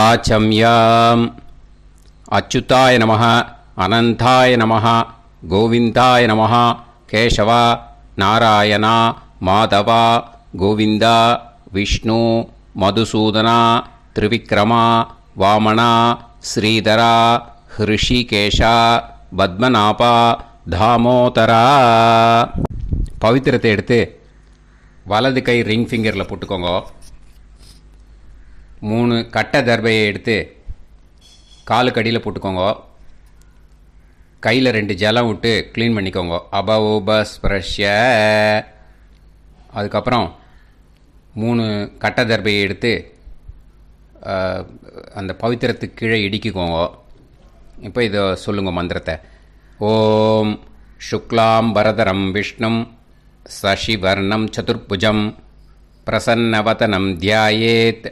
ஆச்சம்யாம். அச்சுதாய நமः, அனந்தாய நமः, கோவிந்தாய நமः, கேசவா, நாராயணா, மாதவா, கோவிந்தா, விஷ்ணு, மதுசூதனா, திரிவிக்ரமா, வாமனா, ஸ்ரீதரா, ஹிருஷிகேஷா, பத்மநாபா, தாமோதரா. பவித்திரத்தை எடுத்து வலது கை ரிங் ஃபிங்கரில் போட்டுக்கோங்க. 3 கட்டை தர்பையை எடுத்து காலுக்கடியில் போட்டுக்கோங்க. கையில் 2 ஜலம் விட்டு க்ளீன் பண்ணிக்கோங்க. அபௌபஸ்பிரஷ்ய. அதுக்கப்புறம் 3 கட்டை தர்பையை எடுத்து அந்த பவித்திரத்துக்கு கீழே இடிக்கிக்கோங்க. இப்போ இதை சொல்லுங்கள் மந்திரத்தை. ஓம் சுக்லாம் வரதரம் விஷ்ணும் சசிவர்ணம் சதுர்புஜம் பிரசன்னவதனம் தியாயேத்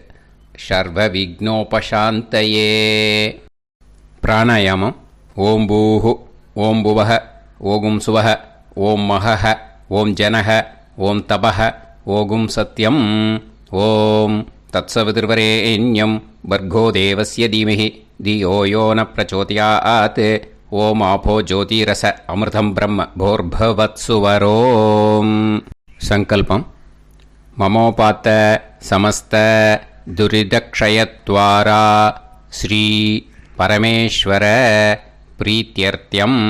சர்வ விக்னோபசாந்தயே. பிராணாயாமம். ஓம் பூஹு, ஓம் புவஹ, ஓகும் சுவஹ, ஓம் மஹஹ, ஓம் ஜனஹ, ஓம் தபஹ, ஓகும் சத்யம். ஓம் தத்சவிதுர்வரேண்யம் பர்கோ தேவஸ்ய தீமஹி தியோ யோ ந பிரச்சோதயாத். ஓம் ஆபோ ஜோதிரச அமிர்தம் பிரம்ம போர்பவத்சுவரோம். சங்கல்பம். மமோபாத்த சமஸ்த துரிதக்ஷயத்வாரா ஸ்ரீ பரமேஸ்வர பிரீத்யர்த்தியம்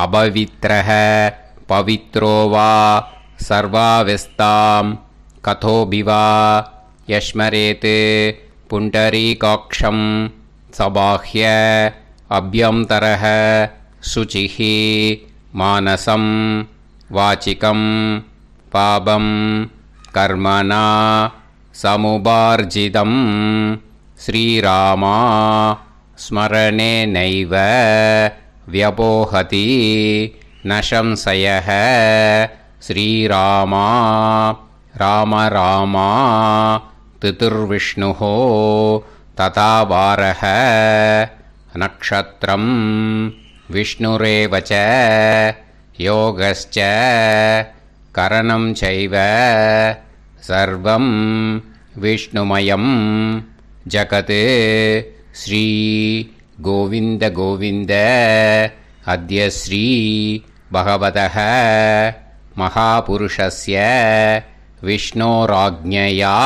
அபவித்ரஹ பவித்ரோ வா சர்வாவஸ்தாம் கதோபிவா யஸ்மரேத் புண்டரீகாக்ஷம் சபாஹ்ய அப்யந்தரஹ சுசிஹ மானசம் வாசிகம் பாபம் கர்மணா சமுபார்ஜிதம் ஸ்ரீராமா ஸ்மரணேனைவ வ்யபோஹதி நசம்சயஹ. ஸ்ரீராமா ராம ராமா திதிர்விஷ்ணுஹோ ததா வாரஹ. நக்ஷத்ரம் விஷ்ணுரேவச யோகஸ்ச கரணம் சைவ சர்வம் விஷ்ணுமயம் ஜகத். ஸ்ரீ கோவிந்த கோவிந்த அத்ய ஸ்ரீ பகவதः மகாபுருஷஸ்ய விஷ்ணோராஜ்ஞயா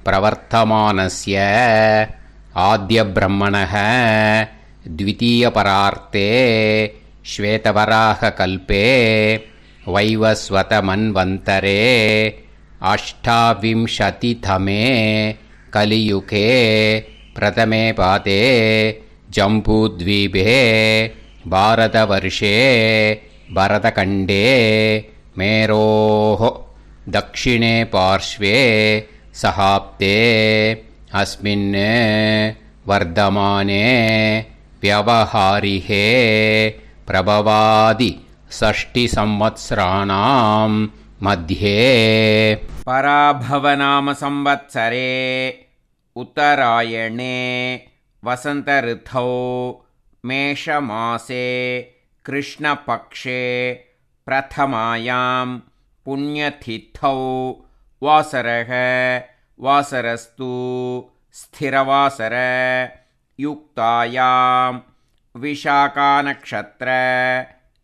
பிரவர்த்தமானஸ்ய ஆத்யப்ரஹ்மணः த்விதீயபரார்த்தே ஸ்வேதவராககல்பே வைவஸ்வதமன்வந்தரே அஷ்டாவிம்சதிதமே கலியுகே பிரதமே பாதே ஜம்பூத்வீபே பாரதவர்ஷே பரதகண்டே மேரோः தக்ஷிணே பார்ஷ்வே சஹாப்தே அஸ்மின் வர்தமானே வியவஹாரிஹே பிரபவாதி षष्टि संवत्सराणां मध्ये पराभवनाम संवत्सरे उत्तरायणे वसंत ऋतौ मेषमासे कृष्णपक्षे प्रथमायां पुण्यतिथौ वासरः वासरस्तु स्थिरवासर युक्तायां विशाखानक्षत्र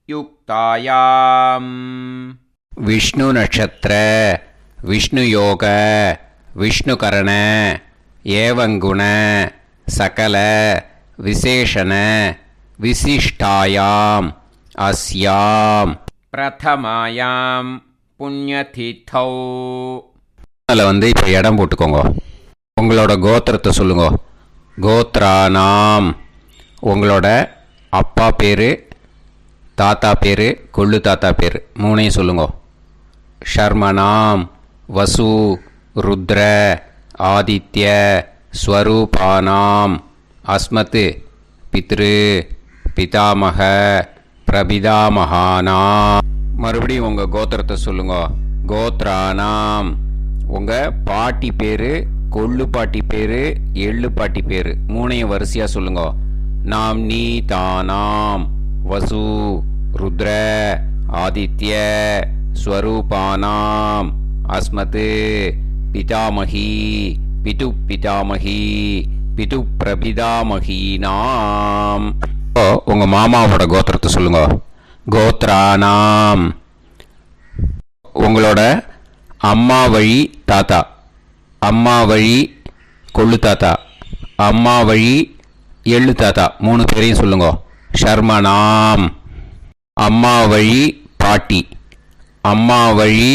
युक्तायां विष्णु नक्षत्र विष्णु योग विष्णुकरण एवं गुण सकल विशेषण विशिष्टायां अस्यां प्रथमायां पुण्यतिथौ. அதில் இப்போ இடம் போட்டுக்கோங்க. உங்களோட கோத்திரத்தை சொல்லுங்க. கோத்ரானாம். உங்களோட அப்பா பேர், தாத்தா பேர், கொள்ளு தாத்தா பேர் 3ஐயும் சொல்லுங்க. ஷர்மனாம் வசு ருத்ர ஆதித்ய ஸ்வரூபானாம் அஸ்மத் பித்ரு பிதாமக பிரபிதாமகானாம். மறுபடியும் உங்கள் கோத்திரத்தை சொல்லுங்க. கோத்ரானாம். உங்கள் பாட்டி பேர், கொள்ளு பாட்டி பேர், எள்ளு பாட்டி பேர் 3ஐயும் வரிசையாக சொல்லுங்க. நாம் நீ தானாம் வசு ருத்ர ஆதித்ய ஸ்வரூபானாம் அஸ்மத் பிதாமகி பிது பிதாமகி பிது பிரபிதாமகீனாம். உங்கள் மாமாவோட கோத்திரத்தை சொல்லுங்க. கோத்ரானாம். உங்களோட அம்மா வழி தாத்தா, அம்மா வழி கொள்ளு தாத்தா, அம்மா வழி எள்ளு தாத்தா, 3 பேரையும் சொல்லுங்க. ஷர்மனாம். அம்மா வழி பாட்டி, அம்மா வழி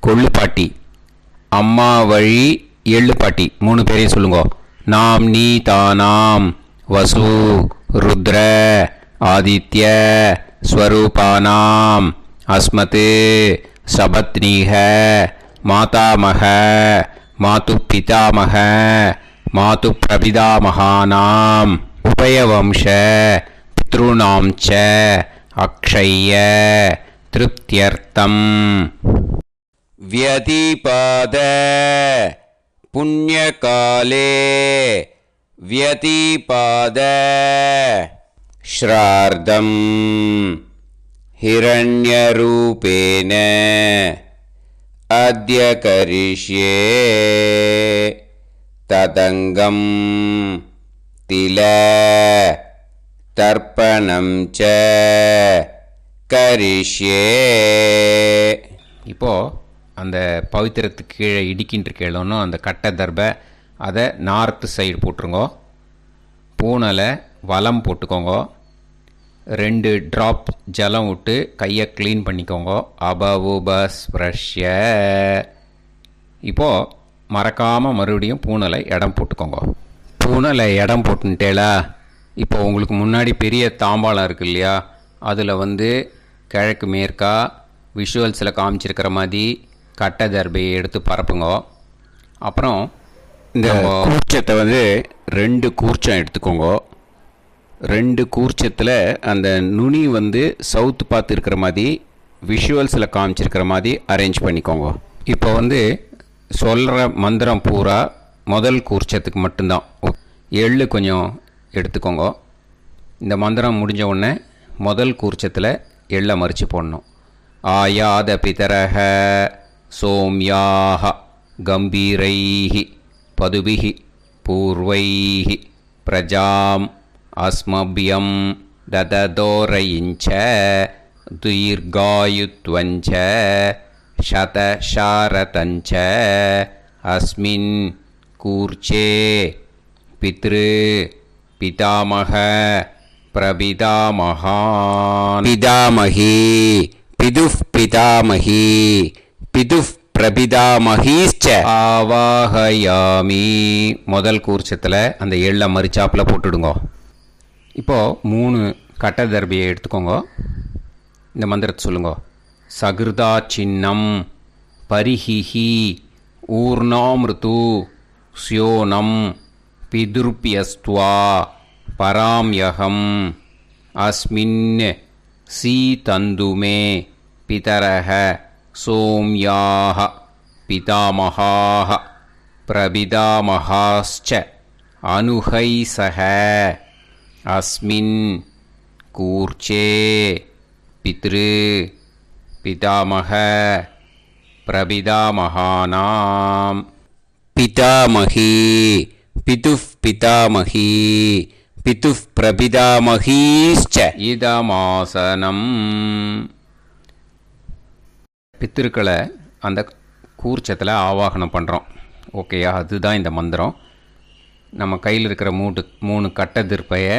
கொள்ளு பாட்டி, அம்மா வழி எள்ளு பாட்டி, 3 பேரையும் சொல்லுங்க. நாம் நீ தானாம் வசு ருத்ர ஆதித்ய ஸ்வரூபானாம் அஸ்மத் சபத்னீஹ மாதாமக மாது பிதாமக மாது பிரபிதாமகானாம் உபயவம்ச பித்ருணாம் ச அக்ஷய்ய திருப்தியர்த்தம் வியதிபாத புண்ணியகாலே வியதிபாத ஸ்ரார்த்தம் ஹிரண்யரூபேன அத்ய கரிஷ்யே ததங்கம் தில தர்ப்பணம் ச கரிஷ்யே. இப்போது அந்த பவித்திரத்துக்கு கீழே இடிக்கின்ற கீழே அந்த கட்டை தர்பை அதை நார்த்து சைடு போட்டுருங்கோ. பூனலை வலம் போட்டுக்கோங்க. 2 ட்ராப் ஜலம் விட்டு கையை க்ளீன் பண்ணிக்கோங்க. அபவுபஸ் ப்ரஷ்ய. இப்போது மறக்காமல் மறுபடியும் பூனலை இடம் போட்டுக்கோங்க. பூனலை இடம் போட்டுட்டேலா. இப்போ உங்களுக்கு முன்னாடி பெரிய தாம்பாளம் இருக்கு இல்லையா, அதில் கிழக்கு மேற்கா விஷுவல்ஸில் காமிச்சிருக்கிற மாதிரி கட்டை தர்பையை எடுத்து பரப்புங்க. அப்புறம் இந்த கூர்ச்சத்தை 2 கூர்ச்சம் எடுத்துக்கோங்க. 2 கூர்ச்சத்தில் அந்த நுனி சவுத்து பார்த்து இருக்கிற மாதிரி விஷுவல்ஸில் காமிச்சிருக்கிற மாதிரி அரேஞ்ச் பண்ணிக்கோங்க. இப்போ சொல்கிற மந்திரம் பூரா முதல் கூர்ச்சத்துக்கு மட்டும்தான். எள்ளு கொஞ்சம் எடுத்துக்கோங்க. இந்த மந்திரம் முடிஞ்ச உடனே முதல் கூர்ச்சத்தில் எள்ளை மறித்து போடணும். ஆயாத பிதரஹ சோம்யாக கம்பீரைஹி பதுபிஹி பூர்வைஹி பிரஜாம் அஸ்மபியம் தததோரயிஞ்ச தீர்காயுத்வஞ்ச சதசாரதஞ்ச அஸ்மின் கூர்ச்சே பித்ரு பிதாமக பிரபிதாமகான் பிதாமகி பிதுஃப் பிதாமகி பிதுஃப் பிரபிதாமகீச்ச ஆவாஹயாமி. முதல் கூர்ச்சத்தில் அந்த எள்ளை மறிச்சாப்பில் போட்டுடுங்க. இப்போது 3 கட்டை தர்பியை எடுத்துக்கோங்க. இந்த மந்திரத்தை சொல்லுங்க. சகிருதா சின்னம் பரிஹிஹி ஊர்ணாமிருத்து ஸ்யோனம் பிதுர்பியஸ்துவா பராம்யகம் அஸ்மின் சீதந்துமே பிதரஹ சோம்யாஹ பிதாமகாஹ பிரபிதாமகாஸ்ச அனுஹைசஹ அஸ்மின் கூர்ச்சே பித்ரு பிதாமக பிரபிதாமகானாம் பிதாமகி பிதுஃப் பிதாமகி பிதுஃப் பிரபிதாமகீஸ்ச இதமாசனம். பித்திருக்களை அந்த கூர்ச்சத்தில் ஆவாகனம் பண்ணுறோம். ஓகேயா? அதுதான் இந்த மந்திரம். நம்ம கையில் இருக்கிற 3 கட்டை திருப்பையை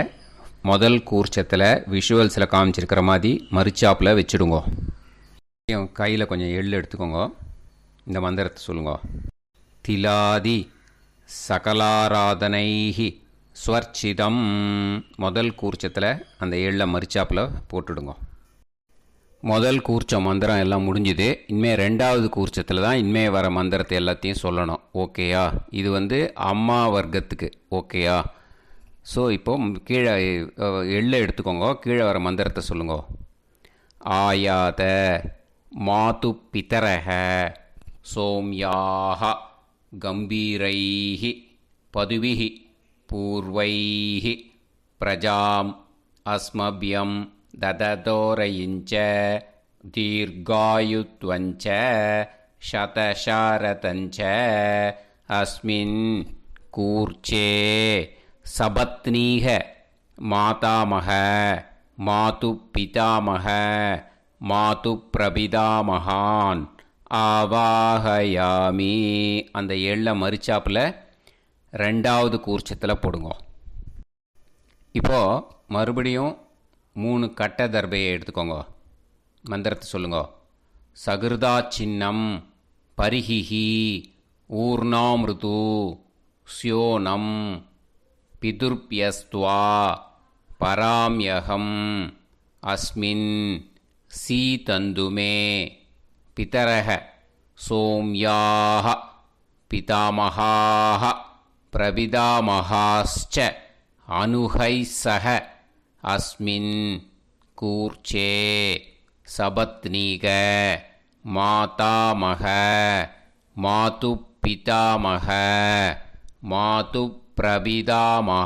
முதல் கூர்ச்சத்தில் விஷுவல்ஸில் காமிச்சிருக்கிற மாதிரி மறிச்சாப்பில் வச்சுடுங்க. கையில் கொஞ்சம் எள்ளு எடுத்துக்கோங்க. இந்த மந்திரத்தை சொல்லுங்க. திலாதி சகலாராதனைஹி ஸ்வர்ச்சிதம். முதல் கூர்ச்சத்தில் அந்த எள்ளை மறிச்சாப்பில் போட்டுடுங்க. முதல் கூர்ச்சம் மந்திரம் எல்லாம் முடிஞ்சுது. இனிமேல் 2வது கூர்ச்சத்தில் தான் இனிமேல் வர மந்திரத்தை எல்லாத்தையும் சொல்லணும். ஓகேயா? இது அம்மா வர்க்கத்துக்கு. ஓகேயா? ஸோ இப்போ கீழே எள்ளை எடுத்துக்கோங்க. கீழே வர மந்திரத்தை சொல்லுங்க. ஆயாத மாது பிதரஹ சோம்யாக கம்பீரைஹி பதுவிஹி பூர்வைஹி பிரஜாம் அஸ்மபியம் தததோரயிஞ்ச தீர்காயுத்வஞ்ச சதசாரதஞ்ச அஸ்மின் கூர்ச்சே சபத்னீக மாதாமக மாது பிதாமக மாது பிரபிதாமகான் ஆவாஹயாமி. அந்த எள்ள மரிச்சாப்பில் ரெண்டாவது கூர்ச்சத்தில் போடுங்க. இப்போது மறுபடியும் 3 கட்ட தர்பையை எடுத்துக்கோங்க. மந்திரத்தை சொல்லுங்க. சகிருதா சின்னம் பரிஹிஹி ஊர்ணாமிருது ஸ்யோனம் பிதுர்பியஸ்துவா பராம்யகம் அஸ்மின் சீதந்துமே பிதரஹ சோம்யாஹ பிதாமஹாஹ பிரபிதாமஹாஸ்ச அனுஹைசஹ அஸ்மின் கூர்ச்சே சபத்னீக மாதாமக மாது பிதாமக மாது பிரபிதாமகானாம்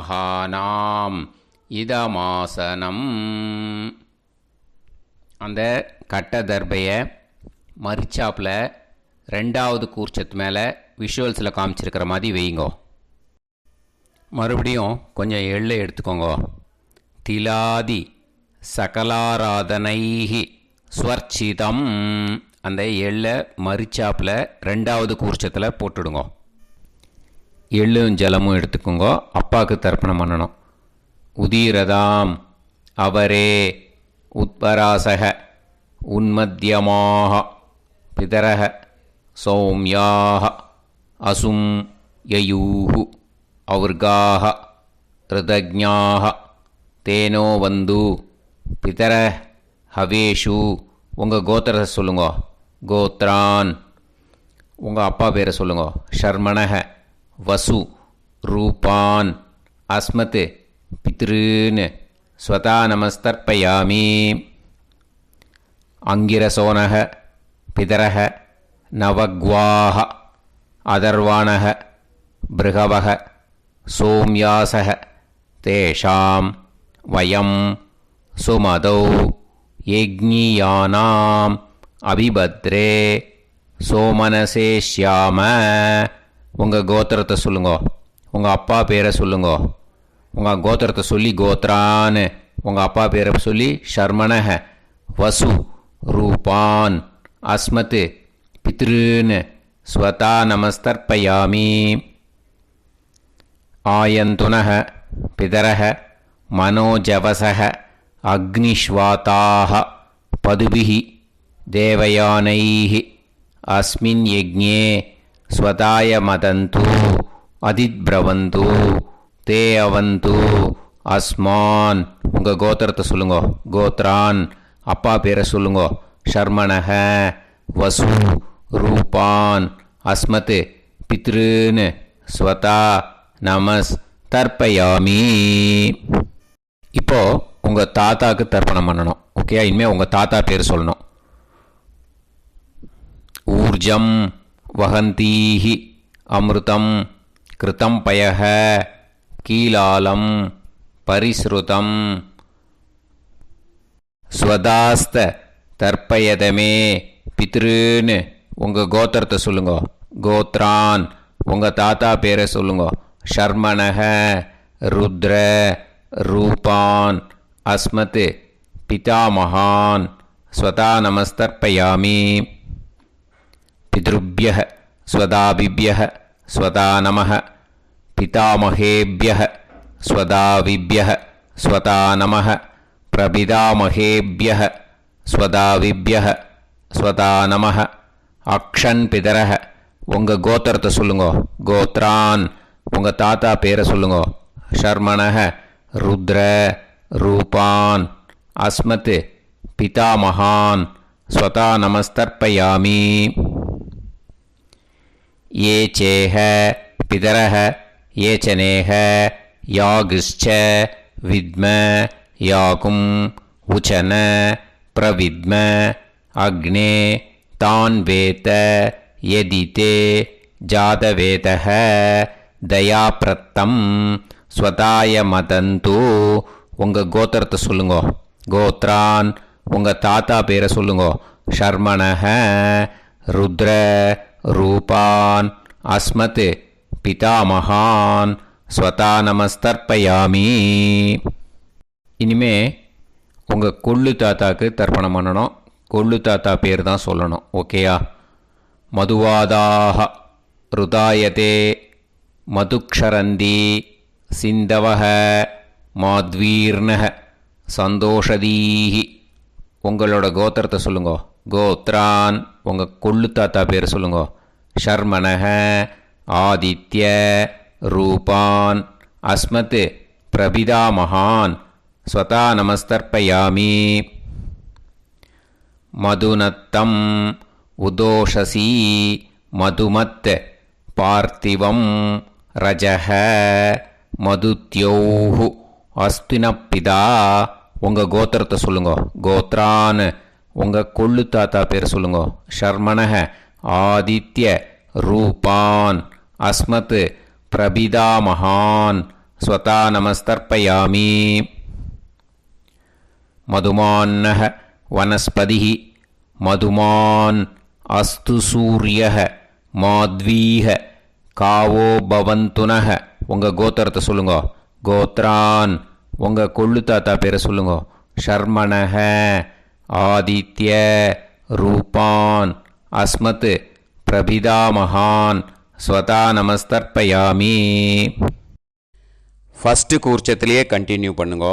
இதமாசனம். அந்த கட்ட தர்பையை மரிச்சாப்பில் ரெண்டாவது கூர்ச்சத்து மேலே விஷுவல்ஸில் காமிச்சிருக்கிற மாதிரி வைங்கோ. மறுபடியும் கொஞ்சம் எள்ளை எடுத்துக்கோங்க. திலாதி சகலாராதனைஹி ஸ்வர்ச்சிதம். அந்த எள்ளை மரிச்சாப்பில் ரெண்டாவது கூர்ச்சத்தில் போட்டுடுங்க. எள்ளும் ஜலமும் எடுத்துக்கோங்க. அப்பாவுக்கு தர்ப்பணம் பண்ணணும். உதீரதாம் அவரே உத்பராசக உன்மத்தியமாக பிதரக சௌமியாக அசும் யயூஹு அவர்காக ரிதஜ்ஞாக தேனோ வந்து பிதர ஹவேஷு. உங்கள் கோத்திரத்தை சொல்லுங்க. கோத்ரான். உங்கள் அப்பா பேரை சொல்லுங்க. ஷர்மணக வசு ரூபான் அஸ்மத் பித்ருன்னு ஸ்வதா நமஸ்தர்ப்பயாமி. அங்கிரசோனக பிதரக நவக்வாஹ அதர்வாணக பிருகவக சோம்யாசக தேஷாம் வயம் சுமதௌ யக்ஞியானாம் அபிபத்ரே சோமனசேஷ்யாம. உங்கள் கோத்திரத்தை சொல்லுங்க. உங்கள் அப்பா பேரை சொல்லுங்க. உங்கள் கோத்திரத்தை சொல்லி கோத்ரான்னு உங்கள் அப்பா பேரை சொல்லி ஷர்மணக வசு ரூபான் அஸ்மத் பித்ருன்னு ஸ்வதா நமஸ்தர்ப்பயாமி. ஆயந்துனக பிதரக மனோஜவசக அக்னிஷ்வாதாக பதுபிஹி தேவயானைஹி அஸ்மின் யஜ்ஞே ஸ்வதாய மதந்து அதித்பிரவந்து தே அவது அஸ்மான். உங்கள் கோத்திரத்தை சொல்லுங்க. கோத்ரான். அப்பா பேரை சொல்லுங்க. ஷர்மணக வசு ரூபான் அஸ்மத் பித்ருன்னு ஸ்வதா நமஸ் தர்ப்பயாமி. இப்போது உங்கள் தாத்தாவுக்கு தர்ப்பணம் பண்ணணும். ஓகே, இனிமேல் உங்கள் தாத்தா பேர் சொல்லணும். ஊர்ஜம் வஹந்தீஹி அமிர்தம் கிருதம் பயஹ கீலாலம் பரிஸ்ருதம் ஸ்வதாஸ்த தர்ப்பயதமே பித்ருன்னு உங்கள் கோத்திரத்தை சொல்லுங்க. கோத்ரான். உங்கள் தாத்தா பேரை சொல்லுங்க. ஷர்மணக ருத்ர ரூபான் அஸ்மத் பிதாமகான் ஸ்வதா நமஸ்தர்ப்பயாமி. பித்ருப்யஹ ஸ்வதாபிப்யஹ ஸ்வதா நமः பிதாமகேப்யஹ ஸ்வதாவிப்யஹ ஸ்வதா நமः பிரபிதாமகேப்யஹ ஸ்வதாவிப்யஹ ஸ்வதா நமः. அக்ஷன் பிதரஹ. உங்கள் கோத்திரத்தை சொல்லுங்க. கோத்ரான். உங்கள் தாத்தா பேரை சொல்லுங்க. ஷர்மணக ருத்ர ரூபான் அஸ்மத் பிதாமகான் ஸ்வதா நமஸ்தர்ப்பயாமி. ये चेह पितरः ये च नेह यागश्च विद्म याकुं उचन प्रविद्म अग्ने तान् वेत यदिते जातवेतः दयाप्रत्तं स्वताय मदन्तु. உங்கள் கோத்திரத்தை சொல்லுங்க. கோத்ரான். உங்கள் தாத்தா பேரை சொல்லுங்க. ஷர்மணக ருத்ர ரூபான் அஸ்மத் பிதாமகான் ஸ்வதா நமஸ்தர்ப்பயாமி. இனிமே உங்கள் கொள்ளு தாத்தாக்கு தர்ப்பணம் பண்ணணும். கொள்ளு தாத்தா பேர் தான் சொல்லணும். ஓகேயா? மதுவாதாக ருதாயதே மதுக்ஷரந்தி சிந்தவஹ மாத்வீர்ணஹ சந்தோஷதீஹி. உங்களோட கோத்திரத்தை சொல்லுங்க. கோத்ரான் உங்கள் கொள்ளு தாத்தா பேர் சொல்லுங்க. ஷர்மணஹ ஆதித்ய ரூபான் அஸ்மத் பிரபிதாமகான் ஸ்வதா நமஸ்தர்ப்பயாமி. மதுநத்தம் உதோஷசி மதுமத் பார்த்திவம் ரஜஹ மதுத்யோஹு அஸ்தினப்பிதா. உங்கள் கோத்திரத்தை சொல்லுங்க. கோத்ரான் உங்கள் கொள்ளு தாத்தா பேர் சொல்லுங்க. ஷர்மணஹ ஆதித்ய ரூபான் அஸ்மத் பிரபிதாமகான் ஸ்வதா நமஸ்தர்ப்பயாமி. மதுமான்னஹ வனஸ்பதிஹி மதுமான் அஸ்து சூரியஹ மாத்வீஹ காவோ பவந்துனஹ. உங்கள் கோத்திரத்தை சொல்லுங்க. கோத்ரான் உங்கள் கொள்ளு தாத்தா பேரை சொல்லுங்க. ஷர்மணஹ ஆதித்ய ரூபான் அஸ்மத் பிரபிதாமகான் ஸ்வதா நமஸ்தர்ப்பயாமி. ஃபஸ்ட்டு கூர்ச்சத்திலேயே கண்டினியூ பண்ணுங்க.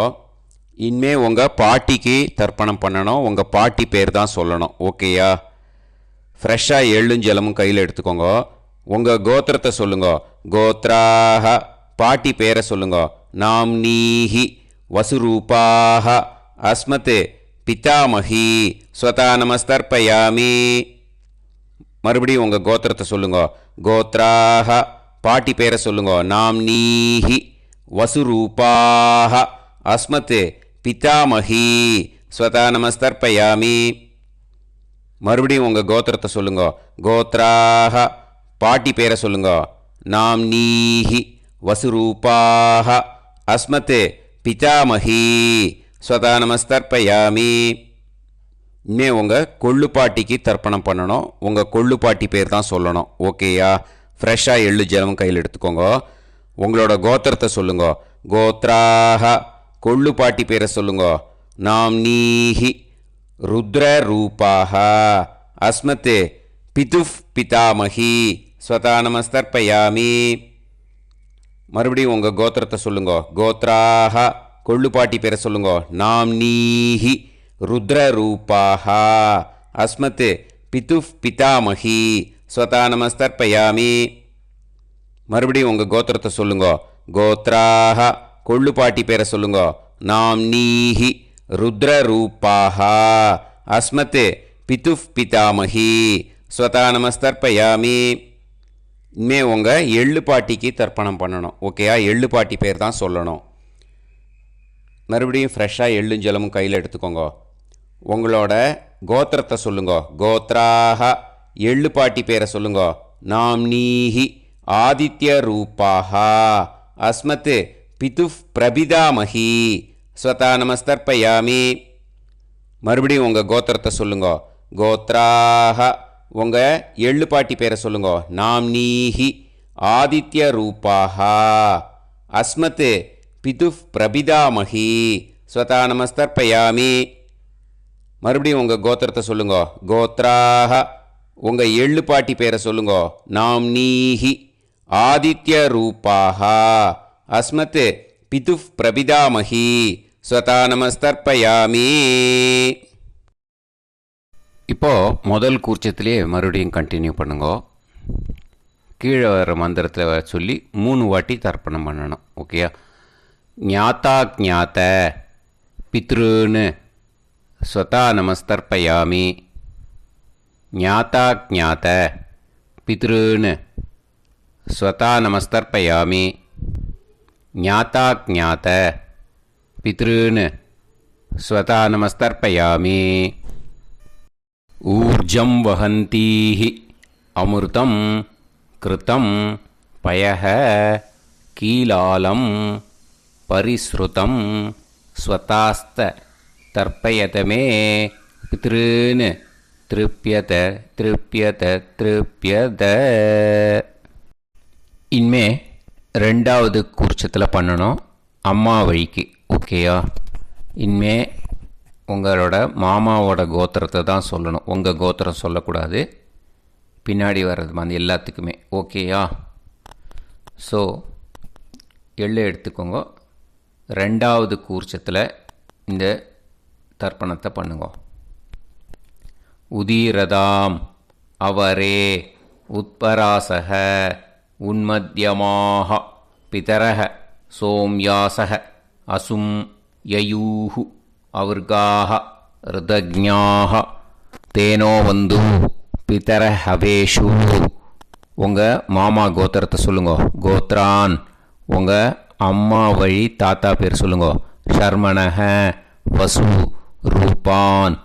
இனிமே உங்கள் பாட்டிக்கு தர்ப்பணம் பண்ணணும். உங்கள் பாட்டி பேர் தான் சொல்லணும். ஓகேயா? ஃப்ரெஷ்ஷாக எள்ளும் ஜலமும் கையில் எடுத்துக்கோங்க. உங்கள் கோத்திரத்தை சொல்லுங்க. கோத்ராக பாட்டி பேரை சொல்லுங்க. நாம்னீஹி வசுரூபாக அஸ்மத் பிதாமகி ஸ்வதா நமஸ்தர்ப்பயாமி. மறுபடியும் உங்கள் கோத்திரத்தை சொல்லுங்க. கோத்ராக பாட்டி பேரை சொல்லுங்க. நாம்னீஹி வசுரூபாக அஸ்மத் பிதாமகி ஸ்வதா நமஸ்தர்ப்பயாமி. மறுபடியும் உங்கள் கோத்திரத்தை சொல்லுங்க. கோத்ராக பாட்டி பேரை சொல்லுங்க. நாம்னீஹி வசுரூபாக அஸ்மத் பிதாமகி ஸ்வதா நமஸ்தர்ப்பயாமி. இனிமே உங்கள் கொள்ளு பாட்டிக்கு தர்ப்பணம் பண்ணணும். உங்கள் கொள்ளு பாட்டி பேர் தான் சொல்லணும். ஓகேயா? ஃப்ரெஷ்ஷாக எள்ளு ஜலம் கையில் எடுத்துக்கோங்க. உங்களோட கோத்திரத்தை சொல்லுங்க. கோத்ராக கொள்ளு பாட்டி பேரை சொல்லுங்க. நாம்னீஹி ருத்ர ரூபாக அஸ்மத் பிதுஃப் பிதாமகி ஸ்வதா நமஸ்தர்ப்பயாமி. மறுபடியும் உங்கள் கோத்திரத்தை சொல்லுங்க. கோத்ராக கொள்ளு பாட்டி பேரை சொல்லுங்க. நாம்னீஹி ருத்ர ரூபாக அஸ்மத் பிதுஃப் பிதாமகி ஸ்வதா நமஸ்தர்ப்பயாமி. மறுபடியும் உங்கள் கோத்திரத்தை சொல்லுங்க. கோத்ராக கொள்ளு பாட்டி பேரை சொல்லுங்க. நாம்னீஹி ருத்ர ரூபாக அஸ்மத் பிதுஃப் பிதாமகி ஸ்வதா நமஸ்தர்ப்பயாமி. இனிமே உங்கள் எள்ளு பாட்டிக்கு தர்ப்பணம் பண்ணணும். ஓகேயா? எள்ளு பாட்டி பேர் தான் சொல்லணும். மறுபடியும் ஃப்ரெஷ்ஷாக எள்ளும் ஜலமும் கையில் எடுத்துக்கோங்க. உங்களோட கோத்திரத்தை சொல்லுங்க. கோத்ராக எள்ளு பாட்டி பேரை சொல்லுங்க. நாம்னீஹி ஆதித்ய ரூபாக அஸ்மத் பிதுஃப் பிரபிதாமகி ஸ்வதா நமஸ்தர்ப்பயாமி. மறுபடியும் உங்கள் கோத்திரத்தை சொல்லுங்க. கோத்ராக உங்கள் எள்ளு பாட்டி பேரை சொல்லுங்க. நாம்னீஹி ஆதித்ய ரூபாக அஸ்மத் பிதுஃப் பிரபிதாமகி ஸ்வதா நமஸ்தர்ப்பயாமி. மறுபடியும் உங்கள் கோத்திரத்தை சொல்லுங்க. கோத்ராக உங்கள் எள்ளு பாட்டி பேரை சொல்லுங்க. நாம்னீஹி ஆதித்ய ரூபாக அஸ்மத் பிதுஃப் பிரபிதாமகி ஸ்வதா நமஸ்தர்ப்பயாமி. இப்போது முதல் கூர்ச்சத்திலே மறுபடியும் கண்டினியூ பண்ணுங்க. கீழே வர மந்திரத்தில் சொல்லி 3 வாட்டி தர்ப்பணம் பண்ணணும். ஓகேயா? ஞாத்தா ஞாத்த பித்ருன்னு ஸ்வதா நமஸ்தர்ப்பயாமி. ஞாத்தா ஞாத்த பித்ருன்னு ஸ்வதா நமஸ்தர்ப்பயாமி. ஞாத்தா ஞாத்த பித்ருன்னு ஸ்வதா நமஸ்தர்ப்பயாமி. ஊர்ஜம் வஹந்தீஹி அமிர்தம் கிருதம் பயஹ கீலாலம் பரிஸ்ருதம் ஸ்வதாஸ்த தர்ப்பயதமே பித்ருன்னு திருப்யத திருப்யத திருப்யத. இனிமே ரெண்டாவது குறிச்சத்தில் பண்ணணும், அம்மா வழிக்கு. ஓகேயா? இனிமே உங்களோட மாமாவோட கோத்திரத்தை தான் சொல்லணும், உங்கள் கோத்திரம் சொல்லக்கூடாது. பின்னாடி வர்றது மாதிரி எல்லாத்துக்குமே. ஓகேயா? ஸோ எள்ளு எடுத்துக்கோங்க. ரெண்டாவது கூர்ச்சத்தில் இந்த தர்ப்பணத்தை பண்ணுங்க. உதீரதாம் அவரே உத்பராசக உன்மத்யமாக பிதரக சோம்யாசக அசும் யயூஹு அவர்காக ருதஜ்ஞாக தேனோ வந்து பிதர ஹவேஷு. உங்கள் மாமா கோத்திரத்தை சொல்லுங்க. கோத்ரான் உங்கள் அம்மா வழி தாத்தா பேர் சொல்லுங்க. ஷர்மணக வசு ரூபான்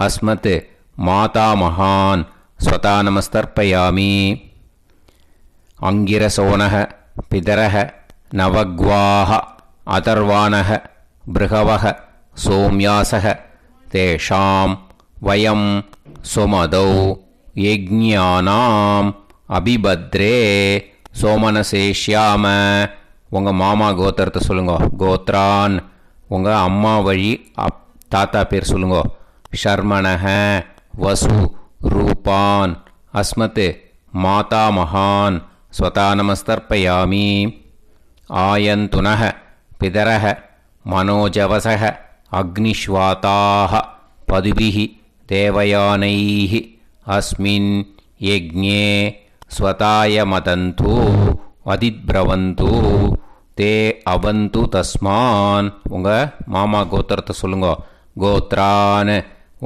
அஸ்மத் மாதா மகான் ஸ்வதா நமஸ்தர்ப்பயாமி. அங்கிரசோனக பிதரக நவக்வாக அதர்வானக பிருகவக சோம்யாசக தேஷாம் வயம் சுமதௌ யஜ்ஞானாம் அபிபத்ரே சோமனசேஷ்யாம. உங்கள் மாமா கோத்திரத்தை சொல்லுங்க. கோத்ரான் உங்கள் அம்மா வழி தாத்தா பேர் சொல்லுங்க. ஷர்மணக வசு ரூபான் அஸ்மத் மாதா மகான் ஸ்வதா நமஸ்தர்ப்பயாமி. ஆயந்துனக பிதரக மனோஜவசக அக்னிஷ்வாதாக பதுபிஹி தேவயானைஹி அஸ்மின் யஜ்ஞே ஸ்வதாய மதந்து அதிப்ரவந்து தே அவந்து தஸ்மான். உங்கள் மாமா கோத்திரத்தை சொல்லுங்க. கோத்ரான்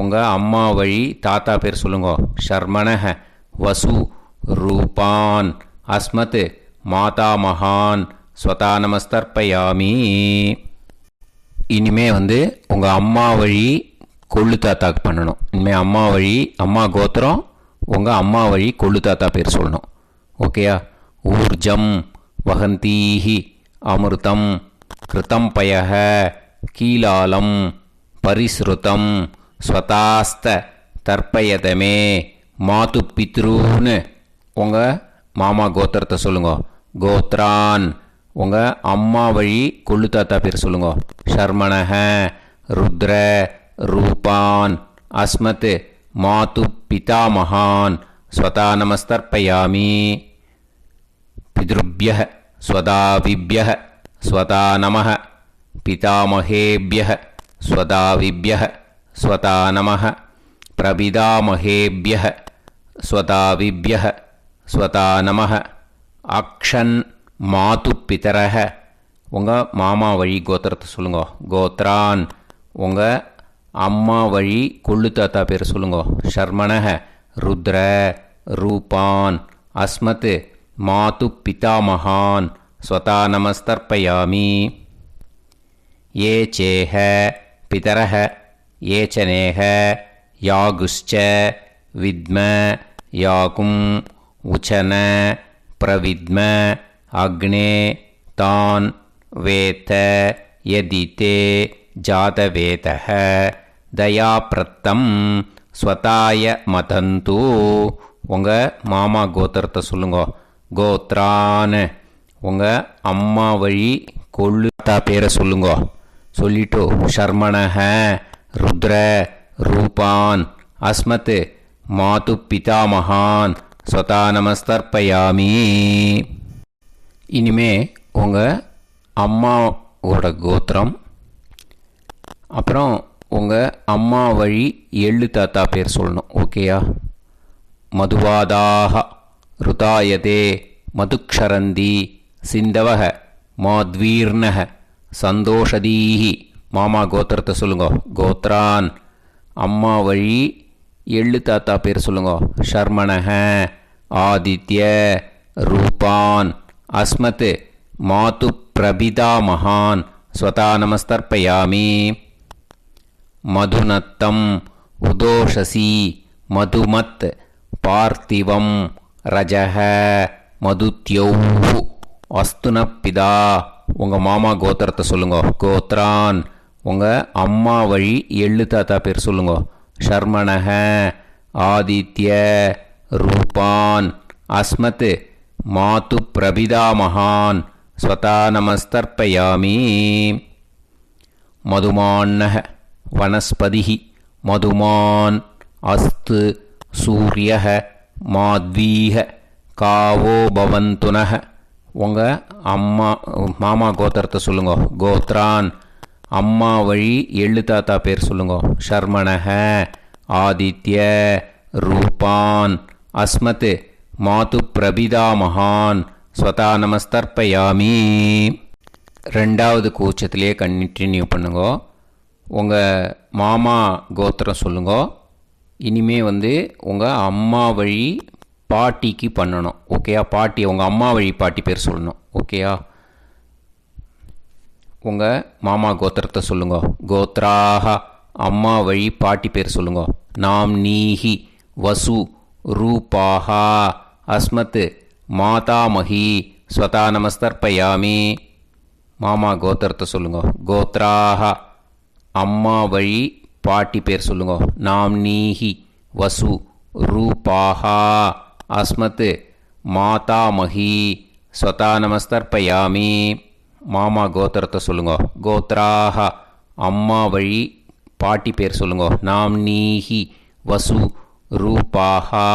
உங்கள் அம்மா வழி தாத்தா பேர் சொல்லுங்க. ஷர்மணக வசு ரூபான் அஸ்மத் மாதா மகான் ஸ்வதா நமஸ்தர்ப்பயாமி. இனிமே உங்கள் அம்மா வழி கொள்ளு தாத்தாக்கு பண்ணணும். இனிமேல் அம்மா வழி அம்மா கோத்திரம் உங்கள் அம்மா வழி கொள்ளு தாத்தா பேர் சொல்லணும். ஓகேயா? ஊர்ஜம் வகந்தீஹி அமிர்தம் கிருதம் பயக கீலாலம் பரிஸ்ருதம் ஸ்வதாஸ்த தர்ப்பயதமே மாது பித்ருன்னு. உங்கள் மாமா கோத்திரத்தை சொல்லுங்க. கோத்ரான் உங்கள் அம்மா வழி கொள்ளு தாத்தா பேர் சொல்லுங்க. ஷர்மணக ருத்ர ரூபான் அஸ்மத் மாது பிதா மகான் ஸ்வதா நமஸ்தர்ப்பயாமி. பித்ருப்யः ஸ்வதாவிப்யः ஸ்வதா நமः பிதாமகேப்யः ஸ்வதாவிப்யः ஸ்வதா நமः பிரபிதாமகேப்யः ஸ்வதாவிப்யः ஸ்வதா நமः. அக்ஷன் மாது பிதரக உங்கள் மாமா வழி கோத்திரத்தை சொல்லுங்க. கோத்ரான் உங்கள் அம்மா வழி கொள்ளு தாத்தா பேர் சொல்லுங்க. ஷர்மணக ருத்ர ரூபான் அஸ்மத் மாது பிதா மகான் ஸ்வதா நமஸ்தர்ப்பயாமி. ஏ சேஹ பிதரக ஏச்சனேக யாகுஷ்ச வித்ம யாகும் உச்சன பிரவித்ம அக்னே தான் வேத யதிதே ஜாதவேதः தயாப்ரத்தம் ஸ்வதாய மதந்து. உங்கள் மாமா கோத்திரத்தை சொல்லுங்க. கோத்ரான் உங்கள் அம்மா வழி கொள்ளு தாத்தா பேரை சொல்லுங்க. சொல்லிட்டு ஷர்மணக ருத்ர ரூபான் அஸ்மத் மாது பிதா மகான் ஸ்வதா நமஸ்தர்ப்பயாமி. இனிமே உங்கள் அம்மாவோட கோத்திரம், அப்புறம் உங்கள் அம்மா வழி எள்ளு தாத்தா பேர் சொல்லணும். ஓகேயா? மதுவாதாக ருதாயதே மதுக்ஷரந்தி சிந்தவக மாத்வீர்ணக சந்தோஷதீஹி. மாமா கோத்திரத்தை சொல்லுங்க. கோத்ரான் அம்மா வழி எள்ளு தாத்தா பேர் சொல்லுங்க. ஷர்மணக ஆதித்ய ரூபான் அஸ்மத் மாது பிரபிதா மகான் ஸ்வதா நமஸ்தர்ப்பயாமி. மதுநத்தம் உதோஷசி மதுமத் பார்த்திவம் ரஜக மதுத்யௌஹு அஸ்துனப்பிதா. உங்கள் மாமா கோத்திரத்தை சொல்லுங்க. கோத்ரான் உங்கள் அம்மா வழி எள்ளு தாத்தா பேர் சொல்லுங்க. ஷர்மணக ஆதித்ய ரூபான் அஸ்மத் மாது பிரபிதா மகான் स्वता नमस्तर्पयामि मधुमान्नः वनस्पतिः मधुमान् अस्तु सूर्यः माध्वीः कावो भवन्तुनः உங்கள் அம்மா மாமா கோத்திரத்தை சொல்லுங்க. கோத்ரான் அம்மா வழி எள்ளு தாத்தா பேர் சொல்லுங்க. ஷர்மணஹ ஆதித்ய ரூபான் அஸ்மத் மாது பிரபிதா மகான் ஸ்வதா நமஸ்தர்ப்பயாமி. ரெண்டாவது கூச்சத்திலே கண்டினியூ பண்ணுங்க. உங்கள் மாமா கோத்திரம் சொல்லுங்க. இனிமே உங்கள் அம்மா வழி பாட்டிக்கு பண்ணணும். ஓகேயா? பாட்டி உங்கள் அம்மா வழி பாட்டி பேர் சொல்லணும். ஓகேயா? உங்கள் மாமா கோத்திரத்தை சொல்லுங்க. கோத்ராக அம்மா வழி பாட்டி பேர் சொல்லுங்க. நாம் நீஹி வசு ரூபாஹா அஸ்மத் மாதாமஹி ஸ்வதா நமஸ்தர்ப்பயாமி. மாமா கோத்திரத்தை சொல்லுங்க. கோத்ராக அம்மா வழி பாட்டி பேர் சொல்லுங்க. நாம் நீஹி வசு ரூபாஹா அஸ்மத் மாதாமஹி ஸ்வதா நமஸ்தர்ப்பயாமி. மாமா கோத்திரத்தை சொல்லுங்க. கோத்ராக அம்மா வழி பாட்டி பேர் சொல்லுங்க. நாம் நீஹி வசு ரூபாஹா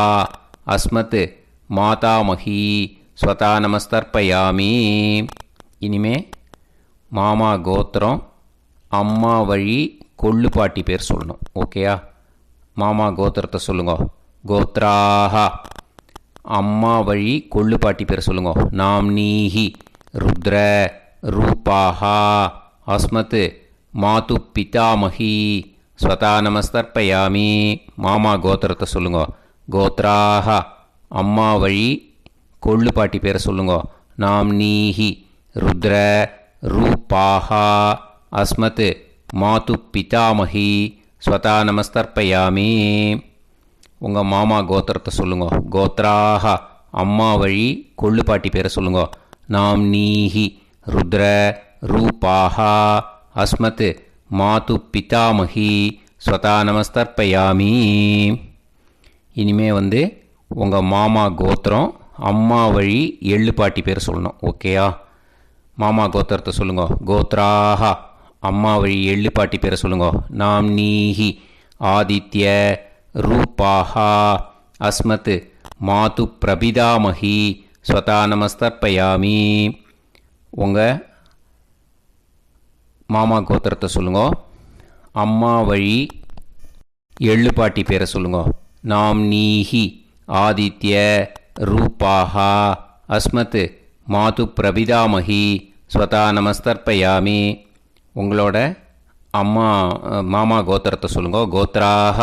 அஸ்மத் மாதாமஹி ஸ்வதா நமஸ்தர்ப்பயாமி. இனிமே மாமா கோத்திரம் அம்மா வழி கொள்ளு பாட்டி பேர் சொல்லணும். ஓகேயா? மாமா கோத்திரத்தை சொல்லுங்க. கோத்ராக அம்மா வழி கொள்ளு பாட்டி பேர் சொல்லுங்க. நாம் நீஹி ருத்ர ரூபாஹா அஸ்மத் மாது பிதாமஹி ஸ்வதா நமஸ்தர்ப்பயாமி. மாமா கோத்திரத்தை சொல்லுங்க. கோத்ராக அம்மா வழி கொள்ளு பாட்டி பேரை சொல்லுங்க. நாம் நீஹி ருத்ர ரூபாஹா அஸ்மத் மாது பிதாமஹி ஸ்வதா நமஸ்தர்ப்பயாமி. உங்கள் மாமா கோத்திரத்தை சொல்லுங்க. கோத்ராக அம்மா வழி கொள்ளு பாட்டி பேரை சொல்லுங்க. நாம் நீஹி ருத்ர ரூபாஹா அஸ்மத் மாது பிதாமஹி ஸ்வதா நமஸ்தர்ப்பயாமி. இனிமே உங்கள் மாமா கோத்திரம் அம்மா வழி எள்ளு பாட்டி பேர் சொல்லணும். ஓகேயா? மாமா கோத்திரத்தை சொல்லுங்க. கோத்ராக அம்மா வழி எள்ளு பாட்டி பேரை சொல்லுங்க. நாம் நீஹி ஆதித்ய ரூபாஹா அஸ்மத் மாது பிரபிதாமஹி ஸ்வதா நமஸ்தர்ப்பயாமி. உங்கள் மாமா கோத்திரத்தை சொல்லுங்க. அம்மா வழி எள்ளு பாட்டி பேரை சொல்லுங்க. நாம் நீஹி ஆதித்ய ரூபாஹா அஸ்மத் மாது பிரபிதாமஹி ஸ்வதா நமஸ்தர்ப்பயாமி. உங்களோட அம்மா மாமா கோத்திரத்தை சொல்லுங்க. கோத்ராக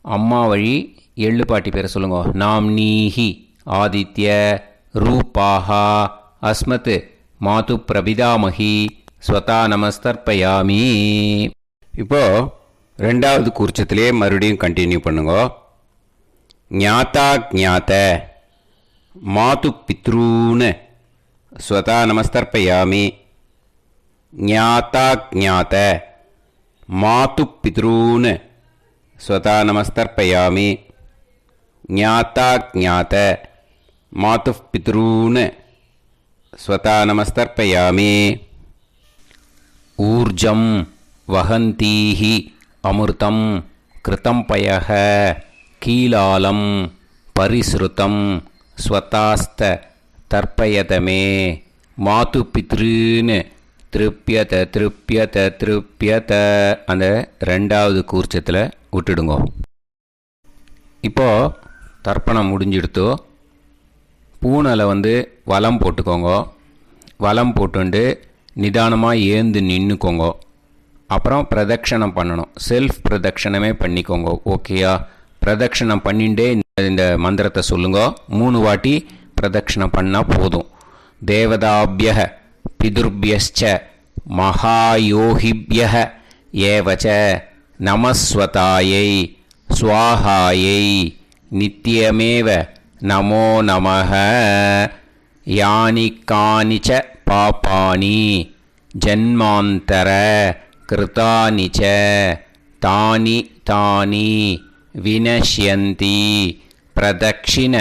அம்மா வழி எள்ளு பாட்டி பேரை சொல்லுங்க. நாம் நீஹி ஆதித்ய ரூபாஹா அஸ்மத் மாது பிரபிதாமஹி ஸ்வதா நமஸ்தர்ப்பயாமி. இப்போது ரெண்டாவது கூர்ச்சத்திலே மறுபடியும் கண்டினியூ பண்ணுங்க. ஞாதா ஞாத மாது பித்ரூன் ஸ்வதா நமஸ்தர்ப்பயாமி. ஞாதா ஞாத மாது பித்ரூன் ஸ்வதா நமஸ்தர்ப்பயாமி. ஞாதா ஞாத மாது பித்ரூன் ஸ்வதா நமஸ்தர்ப்பயாமி. ஊர்ஜம் வஹந்தீஹி அமிர்தம் கிருதம் பயஹ கீலாலம் பரிஸ்ருதம் ஸ்வதாஸ்த தர்ப்பயதமே மாது பித்ருன்னு திருப்பியத திருப்பியத திருப்பியத அந்த ரெண்டாவது கூர்ச்சத்தில் விட்டுடுங்க. இப்போது தர்ப்பணம் முடிஞ்சிடுத்தோ பூனலை வலம் போட்டுக்கோங்க. வலம் போட்டுண்டு நிதானமாக ஏந்து நின்றுக்கோங்க. அப்புறம் பிரதட்சணம் பண்ணணும். செல்ஃப் பிரதட்சணமே பண்ணிக்கோங்க. ஓகேயா? பிரதட்சணம் பண்ணிண்டே இந்த மந்திரத்தை சொல்லுங்க. 3 வாட்டி பிரதட்சணம் பண்ணால் போதும். தேவதாபிய பிதுர்பியச்ச மகாயோகிபிய ஏவச்ச நமஸ்வதாயை ஸ்வாஹாயை நித்யமேவ நமோ நமஹ. யானி கானிச்ச பாபானி ஜன்மாந்தர கிருதானி ச தானி தானி வினஷ்யந்தி பிரதக்ஷிண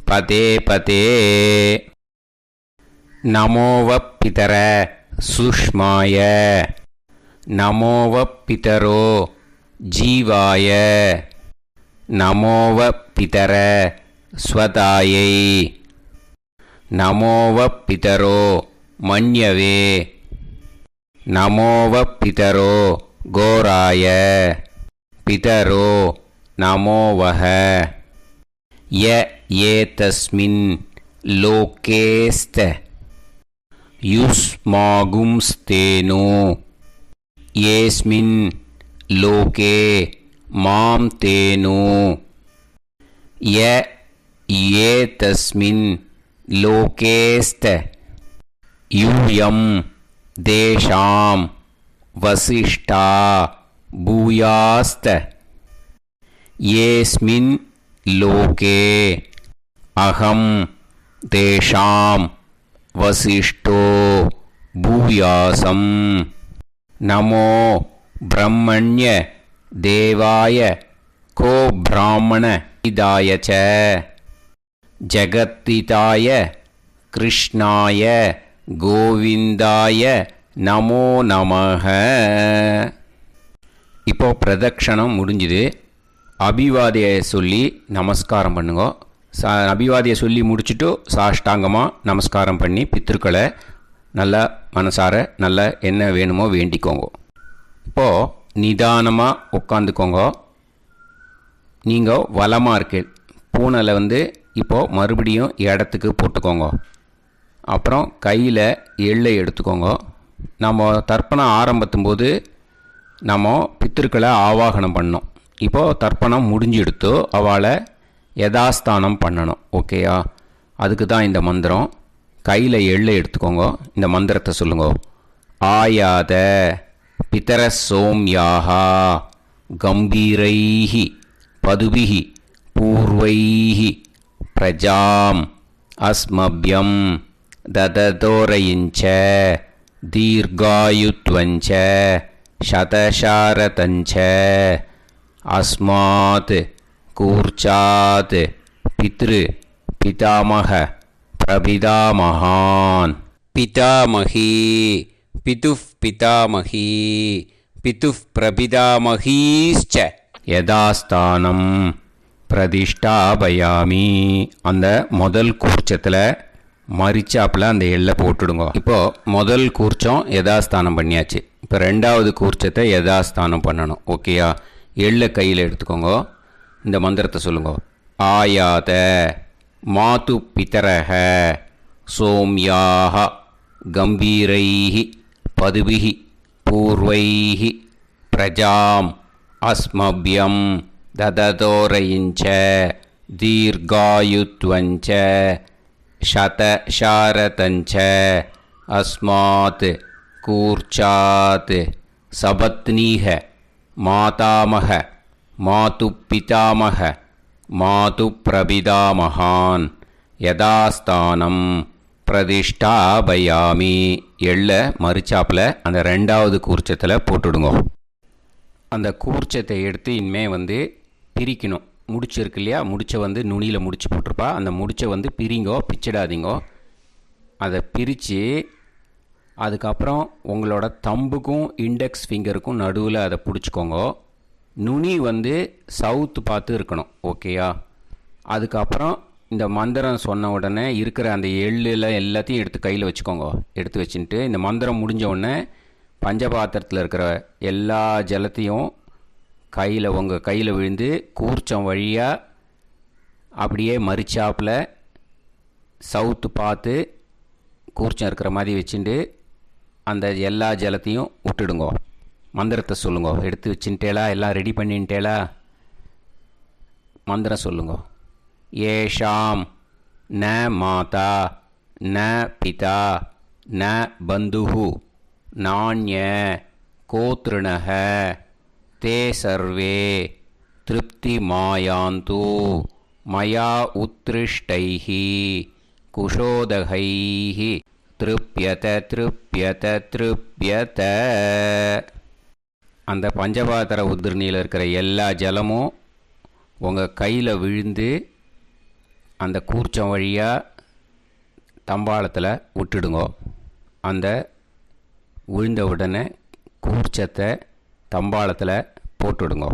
பதே பதே. நமோவப்பிதர சுஷ்மாய நமோவப்பிதரோ ஜீவாய நமோவப்பிதர ஸ்வதாயை நமோவப்பிதரோ மன்யவே நமோவப்பிதரோ கோராய பிதரோ நமோவஹ ய ஏதஸ்மின் லோகேஸ்த யுஸ்மாகும்ஸ்தேனோ ஏஸ்மின் லோகே மாம் தேனோ ய ஏதஸ்மின் லோகேஸ்த யூயம் தேஷாம் வசிஷ்டா பூயாஸ்த ஏஸ்மின் லோகே அகம் தேஷாம் வசிஷ்டோ பூயாசம் நமோ பிரம்மண்ய தேவாய கோ பிராமண இதாய ச ஜகத்திதாய கிருஷ்ணாய கோவிந்தாய நமோ நமஹ. இப்போ பிரதக்ஷணம் முடிஞ்சுது. அபிவாதியை சொல்லி நமஸ்காரம் பண்ணுங்க. அபிவாதியை சொல்லி முடிச்சுட்டு சாஷ்டாங்கமாக நமஸ்காரம் பண்ணி பித்ருக்களை நல்லா மனசார நல்லா என்ன வேணுமோ வேண்டிக்கோங்க. இப்போது நிதானமாக உட்காந்துக்கோங்க. நீங்கள் வலமாக இருக்கு பூனலை இப்போது மறுபடியும் இடத்துக்கு போட்டுக்கோங்க. அப்புறம் கையில் எள்ளை எடுத்துக்கோங்க. நம்ம தர்ப்பணம் ஆரம்பத்தும் போது நம்ம பித்திருக்களை ஆவாகனம் பண்ணோம். இப்போது தர்ப்பணம் முடிஞ்செடுத்து அவளை யதாஸ்தானம் பண்ணணும். ஓகேயா? அதுக்கு தான் இந்த மந்திரம். கையில் எள்ளை எடுத்துக்கோங்க. இந்த மந்திரத்தை சொல்லுங்க. ஆயாத பிதர சோம்யாஹா கம்பீரைஹி பதுபிஹி பூர்வைஹி பிரஜாம் அஸ்மப்யம் தததோரயிஞ்ச தீர்காயுத்வஞ்ச சதசாரதஞ்ச அஸ்மாத் கூர்ச்சாத் பித்ரு பிதாமக பிரபிதாமகான் பிதாமகி பிதுஃப் பிதாமகி பிதுஃப் பிரபிதாமகீஸ்ச யதாஸ்தானம் பிரதிஷ்டாபயாமி. அந்த முதல் கூர்ச்சத்தில் மரிச்சாப்பில் அந்த எள்ளை போட்டுடுங்க. இப்போது முதல் கூர்ச்சம் யதாஸ்தானம் பண்ணியாச்சு. இப்போ ரெண்டாவது கூர்ச்சத்தை யதாஸ்தானம் பண்ணணும். ஓகேயா? எள்ளை கையில் எடுத்துக்கோங்க. இந்த மந்திரத்தை சொல்லுங்க. ஆயாத மாது பிதரஹ சோம்யாக கம்பீரைஹி பதுபிஹி பூர்வைஹி பிரஜாம் அஸ்மப்யம் தததோரயிஞ்ச தீர்காயுத்வஞ்ச சதசாரதஞ்ச அஸ்மாத் கூர்ச்சாத் சபத்னீஹ மாதாமக மாது பிதாமக மாது பிரபிதாமகான் யதாஸ்தானம் பிரதிஷ்டாபயாமி. எள்ள மரிச்சாப்பில் அந்த ரெண்டாவது கூர்ச்சத்தில் போட்டுடுங்க. அந்த கூர்ச்சத்தை எடுத்து இனிமே பிரிக்கணும். முடிச்சு இருக்கு இல்லையா? முடிச்சை நுனியில் முடிச்சு போட்டிருப்பா. அந்த முடிச்சை பிரிங்கோ, பிச்சிடாதீங்கோ. அதை பிரித்து அதுக்கப்புறம் உங்களோட தம்புக்கும் இண்டெக்ஸ் ஃபிங்கருக்கும் நடுவில் அதை பிடிச்சிக்கோங்க. நுனி சவுத்து பார்த்து இருக்கணும். ஓகேயா? அதுக்கப்புறம் இந்த மந்திரம் சொன்ன உடனே இருக்கிற அந்த எள்ளில் எல்லாத்தையும் எடுத்து கையில் வச்சுக்கோங்க. எடுத்து வச்சுட்டு இந்த மந்திரம் முடிஞ்ச உடனே பஞ்சபாத்திரத்தில் இருக்கிற எல்லா ஜலத்தையும் உங்கள் கையில் விழுந்து கூர்ச்சம் வழியாக அப்படியே மரிச்சாப்பில் சவுத்து பார்த்து கூர்ச்சம் இருக்கிற மாதிரி வச்சுட்டு அந்த எல்லா ஜலத்தையும் விட்டுடுங்க. மந்திரத்தை சொல்லுங்க. எடுத்து வச்சுட்டேலா? எல்லாம் ரெடி பண்ணிட்டேலா? மந்திரம் சொல்லுங்க. ஏஷாம் ந மாதா ந பிதா ந பந்துஹு நாண்ய கோத்ருணஹ தே சர்வே திருப்தி மாயாந்து மயா உத்ருஷ்டைஹி குஷோதகைஹி திருப்யத திருப்யத திருப்யத. அந்த பஞ்சபாத்திர உதிர்நீயில் இருக்கிற எல்லா ஜலமும் உங்கள் கையில் விழுந்து அந்த கூர்ச்சம் வழியாக தம்பாளத்தில் விட்டுடுங்கோ. அந்த விழுந்த உடனே கூர்ச்சத்தை தம்பாளத்தில் போட்டுடுங்கோ.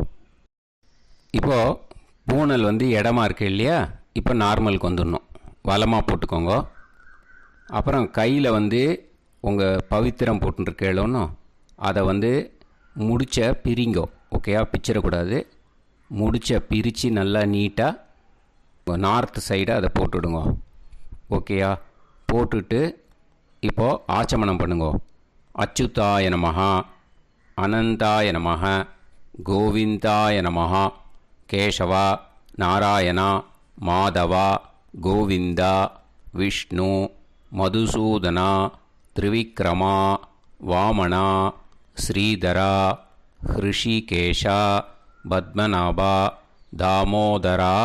இப்போது பூனல் இடமா இருக்கு இல்லையா, இப்போ நார்மலுக்கு வந்துடணும். வலமாக போட்டுக்கோங்க. அப்புறம் கையில் உங்கள் பவித்திரம் போட்டுருக்கேளோன்னு அதை முடிச்ச பிரிங்கோ. ஓகேயா, பிச்சிடக்கூடாது. முடிச்ச பிரித்து நல்லா நீட்டாக நார்த் சைடை அதை போட்டுடுங்க. ஓகேயா, போட்டுட்டு இப்போது ஆச்சமனம் பண்ணுங்க. அச்சுதாய நமஹ, அனந்தாய நமஹ, கோவிந்தாய நமஹ, கேசவா, நாராயணா, மாதவா, கோவிந்தா, விஷ்ணு, மதுசூதனா, திரிவிக்ரமா, வாமனா, ஸ்ரீதரா, ஹிருஷிகேஷா, பத்மநாபா, தாமோதரா.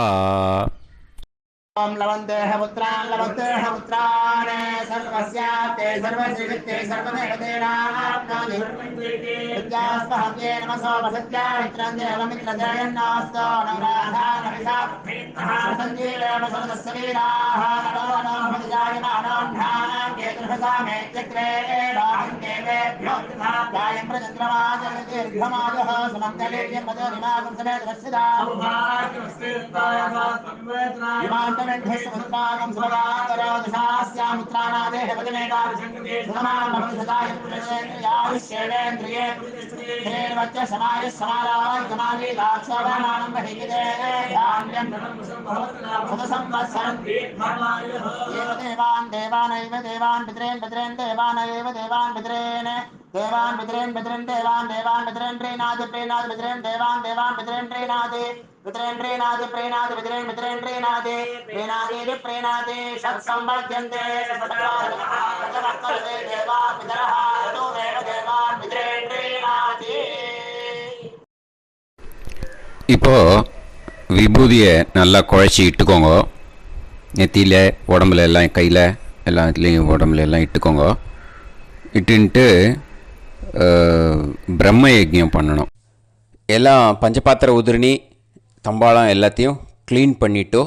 ओम लवन्तेह पुत्रान् लवन्तेह पुत्रान् सर्वस्याप्ते सर्वश्रीवित्ते सर्वदेवतेनाप्नोति विद्यास्पहव्ये नमसो वसत्या मित्रं देवमित्रजयन्नास्तो नवराधानविषाः सञ्जीवेम सदस्सवीराः नवो भजायमानोऽन्धानां केतुर्भसामेत्यग्रे देवेभ्यो गायं प्रचन्द्रमाजगतिर्घमाजः सुमङ्गलेयं मदोनिमागं समेत वत्सिदाम् विमानमेध्यस्वत्रागं सुभगाकरो दशास्यामित्राणादेह पदमेकाभिषङ्कृते सुमानभविषदाय पुरुषेन्द्रियायुष्येवेन्द्रिये हेर्वच्च समायः समाराय कमाली दाक्षोभामानं बहिविदे यान्यं सदसंवत्सरं एव देवान् देवानैव देवान् पितॄन् पितॄन् देवानैव देवान् पितॄन् देवान् पितॄन् पितॄन् देवान् देवान् पितॄन् प्रीणाति प्रीणाति पितॄन् देवान् देवान् पितॄन् प्रीणाति पितॄन् प्रीणाति प्रीणाति पितॄन् पितॄन् प्रीणाति प्रीणाति प्रीणाति षट्संवर्ध्यन्ते षट्वर्तते देवा पितरः ततो देव देवान् पितॄन् प्रीणाति. இப்போ விபூதியை நல்லா குழச்சி இட்டுக்கோங்க. நெத்தியில், உடம்புல எல்லாம், கையில் எல்லாத்துலேயும் உடம்புல எல்லாம் இட்டுக்கோங்க. இட்டுன்ட்டு பிரம்ம யஜ்ஞம் பண்ணணும். எல்லாம் பஞ்சபாத்திர உதிரணி தம்பாளம் எல்லாத்தையும் க்ளீன் பண்ணிவிட்டு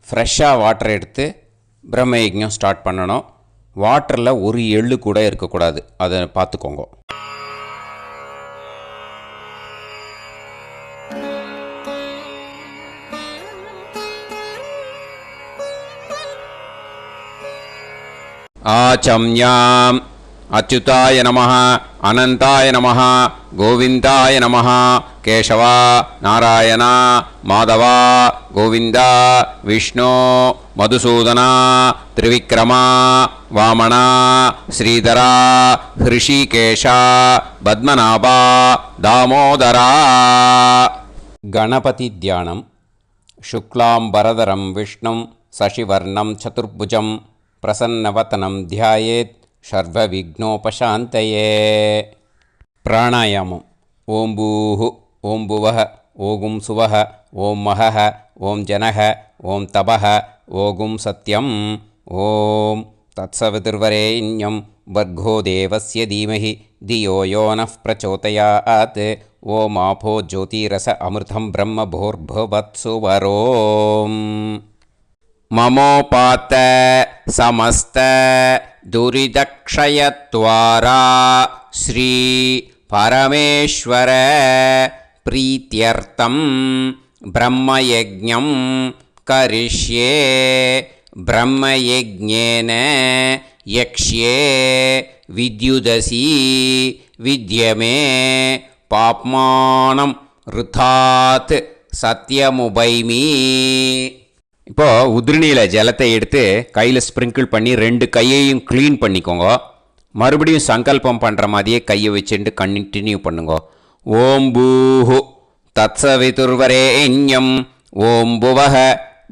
ஃப்ரெஷ்ஷாக வாட்டர் எடுத்து பிரம்ம யஜ்ஞம் ஸ்டார்ட் பண்ணணும். வாட்டரில் ஒரு எள்ளு கூட இருக்கக்கூடாது, அதை பார்த்துக்கோங்க. ஆச்சம்யாம் அச்சுதாய நமஹ, அனந்தாய நமஹ, கோவிந்தாய நமஹ, கேசவா, நாராயணா, மாதவா, கோவிந்தா, விஷ்ணு, மதுசூதனா, திரிவிக்ரமா, வாமனா, ஸ்ரீதரா, ஹிருஷிகேஷா, பத்மநாபா, தாமோதரா. கணபதி தியானம். சுக்லாம்பரதரம் விஷ்ணும் சசிவர்ணம் சதுர்புஜம் பிரசன்னவதனம் தியாயேத் சர்வவிக்னோபசாந்தயே. பிராணாயாமம். ஓம் பூஹு, ஓம் புவஹ, ஓகும் சுவஹ, ஓம் மஹஹ, ஓம் ஜனஹ, ஓம் தபஹ, ஓகும் சத்யம். ஓம் தத்சவிதுர்வரேண்யம் வர்கோ தேவஸ்ய தீமஹி தியோ யோ நः பிரச்சோதயாத். ஓம் ஆபோ ஜோதிரச அமிர்தம் பிரம்ம பூர்புவத்சு வரோம். மமோபாத்த சமஸ்த துரிதக்ஷயத்வாரா ஸ்ரீ பரமேஸ்வர பிரீத்யர்த்தம் பிரம்மயஜ்ஞம் கரிஷ்யே. பிரம்மயஜ்ஞேன யக்ஷ்யே வித்யுதசி வித்யமே பாப்மானம் ருதாத் சத்யமுபைமி. இப்போது உதிரணியில் ஜலத்தை எடுத்து கையில் ஸ்ப்ரிங்கிள் பண்ணி 2 கையையும் க்ளீன் பண்ணிக்கோங்க. மறுபடியும் சங்கல்பம் பண்ணுற மாதிரியே கையை வச்சுட்டு கண்டினியூ பண்ணுங்க. ஓம் பூஹு தத்சவிதுர்வரேண்யம் ஓம் புவஹ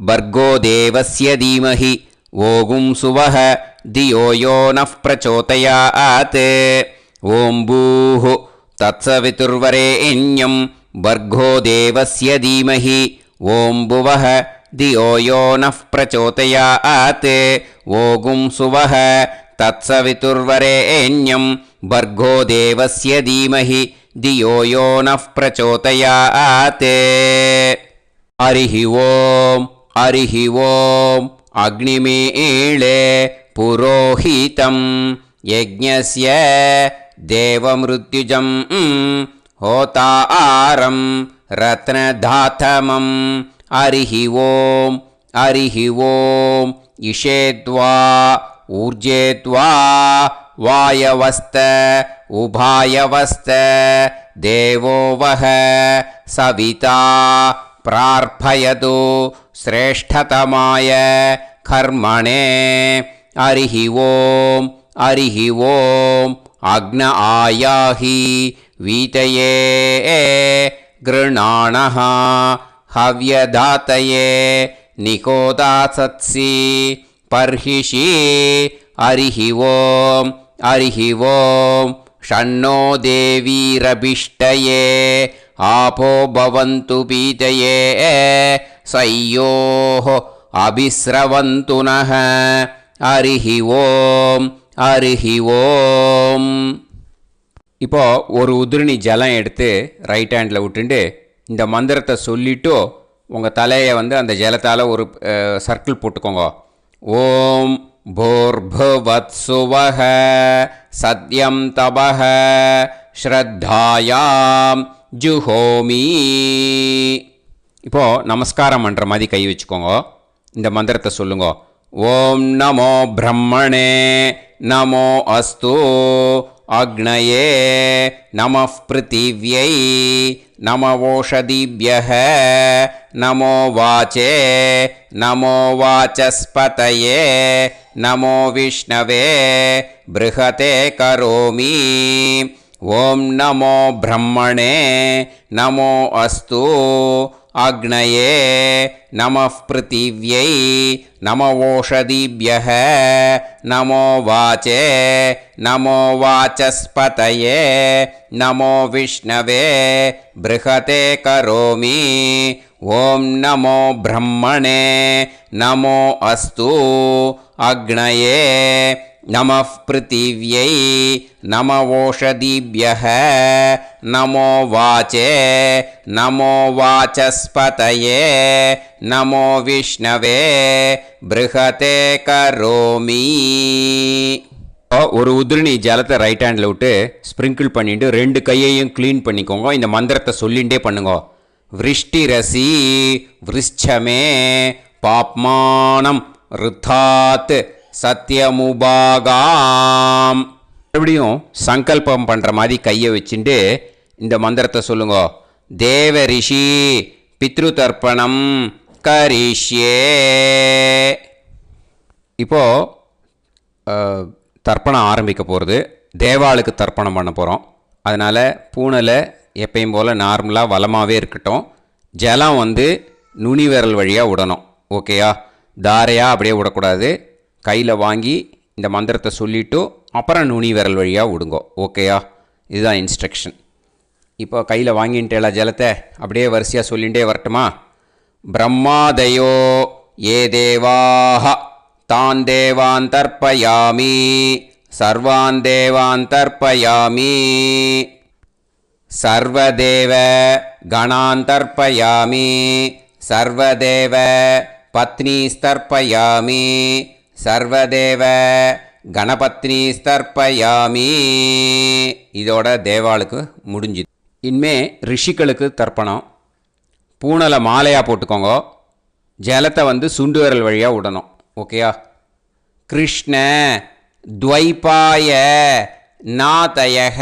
பர்கோ தேவஸ்ய தீமஹி ஓகும் சுவஹ தியோ யோ நः பிரச்சோதயாத். ஓம் பூஹு தத்சவிதுர்வரேண்யம் பர்கோ தேவஸ்ய தீமஹி ஓம் புவஹ தியோ யோ நः பிரச்சோதயாத். ஓகும் சுவஹ தத்சவிதுர்வரேண்யம் பர்கோ தேவஸ்ய தீமஹி தியோ யோ நः பிரச்சோதயாத். ஹரிஹி ஓம் ஹரிஹி ஓம். அக்னிமீளே पुरोहितं यज्ञस्य देवमृत्युजं होतारं रत्नधातमं हरिः ओम् इषेद्वा ऊर्जेद्वा वायवस्त उभायवस्त देवो वः सविता प्रार्थयतु श्रेष्ठतमाय कर्मणे हरिः ओम् अग्न आयाहि वीतये गृणाणः हव्यदातये निकोदासत्सि पर्हिषि हरिः ओम् षण्णो देवीरभिष्टये आपो भवन्तु पीतये सयोः अभिस्रवन्तु नः हरिः ओम् இப்போ ஒரு உதிரணி ஜலம் எடுத்து ரைட் ஹேண்டில் விட்டுண்டு இந்த மந்திரத்தை சொல்லிவிட்டு உங்கள் தலையை வந்து அந்த ஜலத்தால் ஒரு சர்க்கிள் போட்டுக்கோங்க. ஓம் भूर्भुवत्सुवः सत्यं तपः ஸ்ரத்தாயாம் ஜுஹோமி. இப்போது நமஸ்காரம் பண்ணுற மாதிரி கை வச்சுக்கோங்க. இந்த மந்திரத்தை சொல்லுங்க. ஓம் நமோ பிரம்மணே நமோ அஸ்து அக்னயே நமः பிருத்திவ்யை நமவோஷதிभ्यः நமோ வாச்சே நமோ வாசஸ்பதயே நமோ விஷ்ணவே ப்ருஹதே கரோமி. ஓம் நமோ பிரம்மணே நமோ அஸ்து அக்னயே நமः பிருத்திவ்யை நமவோஷதிभ्यः நமோ வாச்சே நமோ வாசஸ்பதயே நமோ விஷ்ணவே ப்ருஹதே கரோமி. ஓம் நமோ பிரம்மணே நமோ அஸ்து அக்னயே நமः பிருத்திவ்யை நமவோஷதிभ्यः நமோ வாச்சே நமோ வாசஸ்பதயே நமோ விஷ்ணவே ப்ருஹதே கரோமி. ஒரு உதிரணி ஜலத்தை ரைட் ஹேண்டில் விட்டு ஸ்ப்ரிங்கிள் பண்ணிட்டு ரெண்டு கையையும் க்ளீன் பண்ணிக்கோங்க. இந்த மந்திரத்தை சொல்லிகிட்டே பண்ணுங்க. விருஷ்டிரசி விருஷ்சமே பாப்மானம் ருத்தாத் சத்யமுபாகாம். மறுபடியும் சங்கல்பம் பண்ணுற மாதிரி கையை வச்சுட்டு இந்த மந்திரத்தை சொல்லுங்க. தேவ ரிஷி பித்ரு தர்ப்பணம் கரிஷ்யே. இப்போது தர்ப்பணம் ஆரம்பிக்க போகிறது. தேவாளுக்கு தர்ப்பணம் பண்ண போகிறோம். அதனால் பூனலை எப்பயும் போல் நார்மலாக வளமாகவே இருக்கட்டும். ஜலம் வந்து நுனி விரல் வழியாக விடணும். ஓகேயா? தாரையாக அப்படியே விடக்கூடாது. கையில் வாங்கி இந்த மந்திரத்தை சொல்லிவிட்டு அப்புறம் நுனி விரல் வழியாக விடுங்கோ. ஓகேயா? இதுதான் இன்ஸ்ட்ரக்ஷன். இப்போ கையில் வாங்கின்ட்டேல ஜலத்தை அப்படியே வரிசையாக சொல்லிகிட்டே வரட்டுமா? பிரம்மாதயோ ஏ தேவாஹ தான் தேவான் தர்ப்பயாமி சர்வான் தேவான் தர்ப்பயாமி சர்வதேவ கணான் தர்ப்பயாமி சர்வதேவ பத்னீஸ்தர்ப்பயாமி சர்வதேவ கணபத்னி ஸ்தர்ப்பயாமி. இதோட தேவாளுக்கு முடிஞ்சுது. இனிமே ரிஷிகளுக்கு தர்ப்பணம். பூனலை மாலையாக போட்டுக்கோங்க. ஜலத்தை வந்து சுண்டு விரல் வழியாக விடணும். ஓகேயா? கிருஷ்ண துவைபாய நாதயக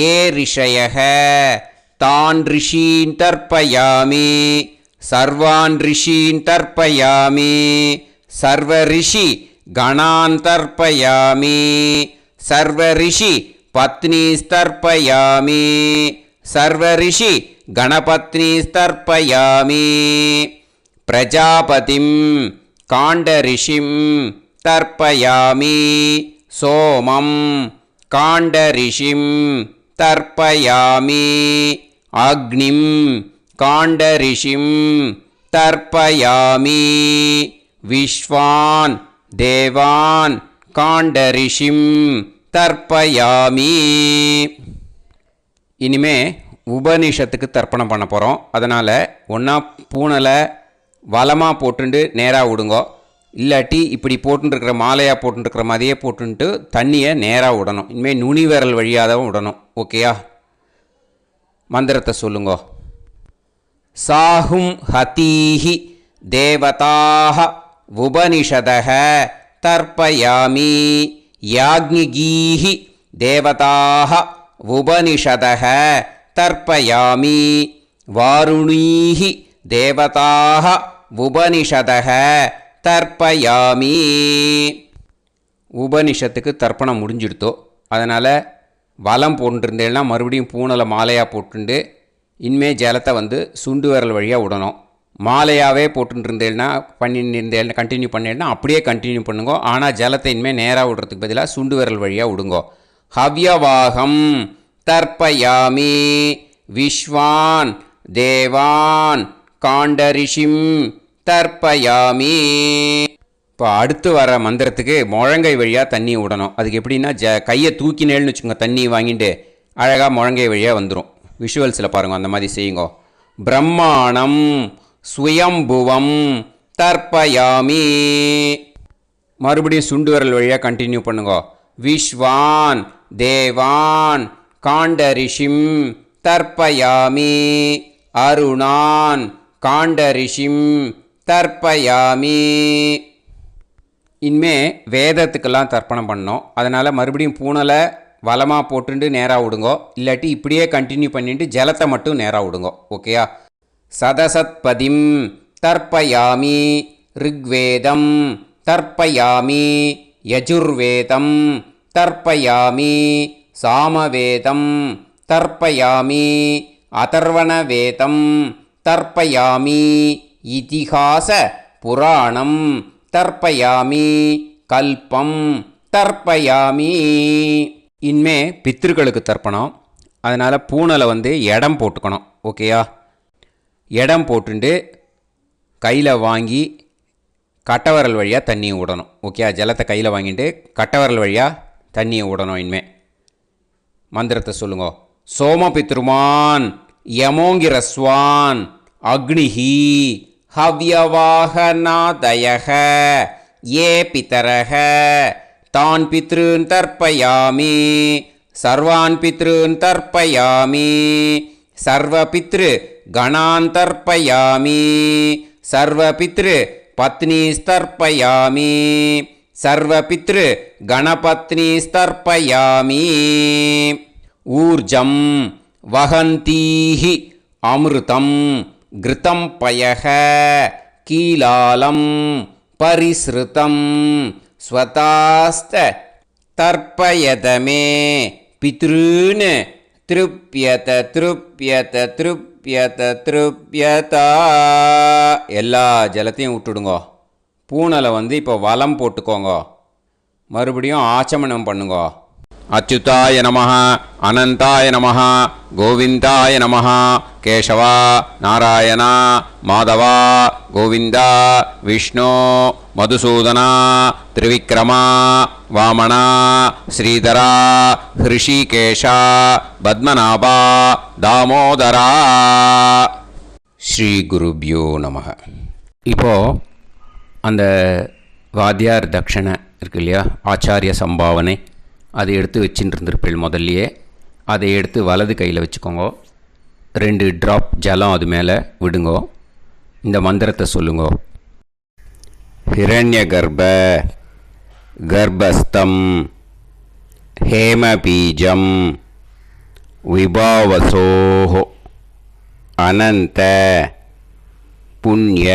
ஏ ரிஷயக தான் ரிஷீன் தர்ப்பயாமி சர்வான் ரிஷீன் தர்ப்பயாமி சர்வ ரிஷி கணான் தர்ப்பயாமி சர்வ ரிஷி பத்னீஸ்தர்ப்பயாமி சர்வ ரிஷி கணபத்னீஸ்தர்ப்பயாமி பிரஜாபதிம் காண்டரிஷிம் தர்ப்பயாமி சோமம் காண்டரிஷிம் தர்ப்பயாமி அக்னிம் காண்டரிஷிம் தர்ப்பயாமி விஸ்வான் தேவான் காண்டரிஷிம் தர்ப்பயாமி. இனிமே உபநிஷத்துக்கு தர்ப்பணம் பண்ண போகிறோம். அதனால் ஒன்றா பூனலை வலமாக போட்டுண்டு நேராக விடுங்கோ. இல்லாட்டி இப்படி போட்டுருக்கிற மாலையாக போட்டுருக்கிற மாதிரியே போட்டுன்ட்டு தண்ணியை நேராக விடணும். இனிமேல் நுனி விரல் வழியாக தான் விடணும். ஓகேயா? மந்திரத்தை சொல்லுங்க. சாஹும் ஹதீஹி தேவதாக உபனிஷதக தர்ப்பயாமி யாக்ஞிகீஹி தேவதாக உபனிஷதக தர்ப்பயாமி வாருணீஹி தேவதாக உபனிஷதக தர்ப்பயாமி. உபனிஷத்துக்கு தர்ப்பணம் முடிஞ்சிடுத்தோ, அதனால் வலம் போட்டுருந்தேன்னா மறுபடியும் பூனலை மாலையாக போட்டுண்டு இனிமே ஜலத்தை சுண்டு விரல் வழியாக விடணும். மாலையாகவே போட்டுருந்தேன்னா பண்ணியிருந்தேன் கண்டினியூ பண்ணேன்னா அப்படியே கண்டினியூ பண்ணுங்க. ஆனால் ஜலத்தை இனிமேல் நேராக விடுறதுக்கு பதிலாக சுண்டு விரல் வழியாக விடுங்கோ. ஹவ்யவாகம் தர்ப்பயாமி விஸ்வான் தேவான் காண்டரிஷிம் தர்ப்பயாமி. இப்போ அடுத்து வர மந்திரத்துக்கு முழங்கை வழியாக தண்ணி விடணும். அதுக்கு எப்படின்னா கையை தூக்கினேன்னு வச்சுக்கோங்க, தண்ணி வாங்கிட்டு அழகாக முழங்கை வழியாக வந்துடும். விஷுவல்ஸில் பாருங்கள், அந்த மாதிரி செய்யுங்கோ. பிரம்மாணம் சுயம்புவம் தர்ப்பயாமி. மறுபடியும் சுண்டு விரல் வழியாக கண்டினியூ பண்ணுங்கோ. விஸ்வான் தேவான் காண்டரிஷிம் தர்ப்பயாமி அருணான் காண்டரிஷிம் தர்ப்பயாமி. இனிமே வேதத்துக்கெல்லாம் தர்ப்பணம் பண்ணோம். அதனால் மறுபடியும் பூனலை வலமாக போட்டுட்டு நேராக விடுங்கோ. இல்லாட்டி இப்படியே கண்டினியூ பண்ணிட்டு ஜலத்தை மட்டும் நேராக விடுங்கோ. ஓகேயா? சதசத்பதிம் தர்ப்பயாமி ரிக்வேதம் தர்ப்பயாமி யஜுர்வேதம் தர்ப்பயாமி சாமவேதம் தர்ப்பயாமி அதர்வணவேதம் தர்ப்பயாமி இதிஹாச புராணம் தர்ப்பயாமி கல்பம் தர்ப்பயாமி. இனிமே பித்ருக்களுக்கு தர்ப்பணம். அதனால் பூனலை இடம் போட்டுக்கணும். ஓகேயா? இடம் போட்டுண்டு கையில் வாங்கி கட்டவரல் வழியாக தண்ணியை விடணும். ஓகே? ஜலத்தை கையில் வாங்கிட்டு கட்டவரல் வழியாக தண்ணியை விடணும். இனிமே மந்திரத்தை சொல்லுங்க. சோமபித்ருமான் யமோங்கிரஸ்வான் அக்னிஹி ஹவ்யவாகநாதயக ஏ பிதரக தான் பித்ருன் தர்ப்பயாமி சர்வான் பித்ருன் தர்ப்பயாமி சர்வபித்ரு கணான் தர்ப்பயாமி சர்வபித்ரு பத்னிஸ்தர்ப்பயாமி சர்வபித்ரு கணபத்னிஸ்தர்ப்பயாமி. ஊர்ஜம் வஹந்தீஹி அமிர்தம் கிருதம் பயக கீலாலம் பரிஸ்ருதம் ஸ்வதாஸ்த தர்ப்பயதமே பித்ருன் திருப்யத திருப்யத திருப்யத திருப்யதா. எல்லா ஜலத்தையும் விட்டுடுங்கோ. பூனலை இப்போ வலம் போட்டுக்கோங்க. மறுபடியும் ஆச்சமனம் பண்ணுங்க. அச்சுதாய நமஹ அனந்தாய நமஹ கோவிந்தாய நமஹ கேசவா நாராயணா மாதவா கோவிந்தா விஷ்ணு மதுசூதனா திரிவிக்ரமா வாமனா ஸ்ரீதரா ஹிருஷிகேஷா பத்மநாபா தாமோதரா. ஸ்ரீ குருப்யோ நமஹ. இப்போது அந்த வாத்தியார் தட்சணை இருக்கு இல்லையா, ஆச்சாரிய சம்பாவனை, அதை எடுத்து வச்சுட்டு இருந்திருப்பேள் முதல்லையே. அதை எடுத்து வலது கையில் வச்சுக்கோங்க. 2 ட்ராப் ஜலம் அது மேலே விடுங்கோ. இந்த மந்திரத்தை சொல்லுங்கோ. ஹிரண்ய கர்ப்ப கர்ப்பஸ்தம் ஹேமபீஜம் விபாவசோஹோ அனந்த புண்ணிய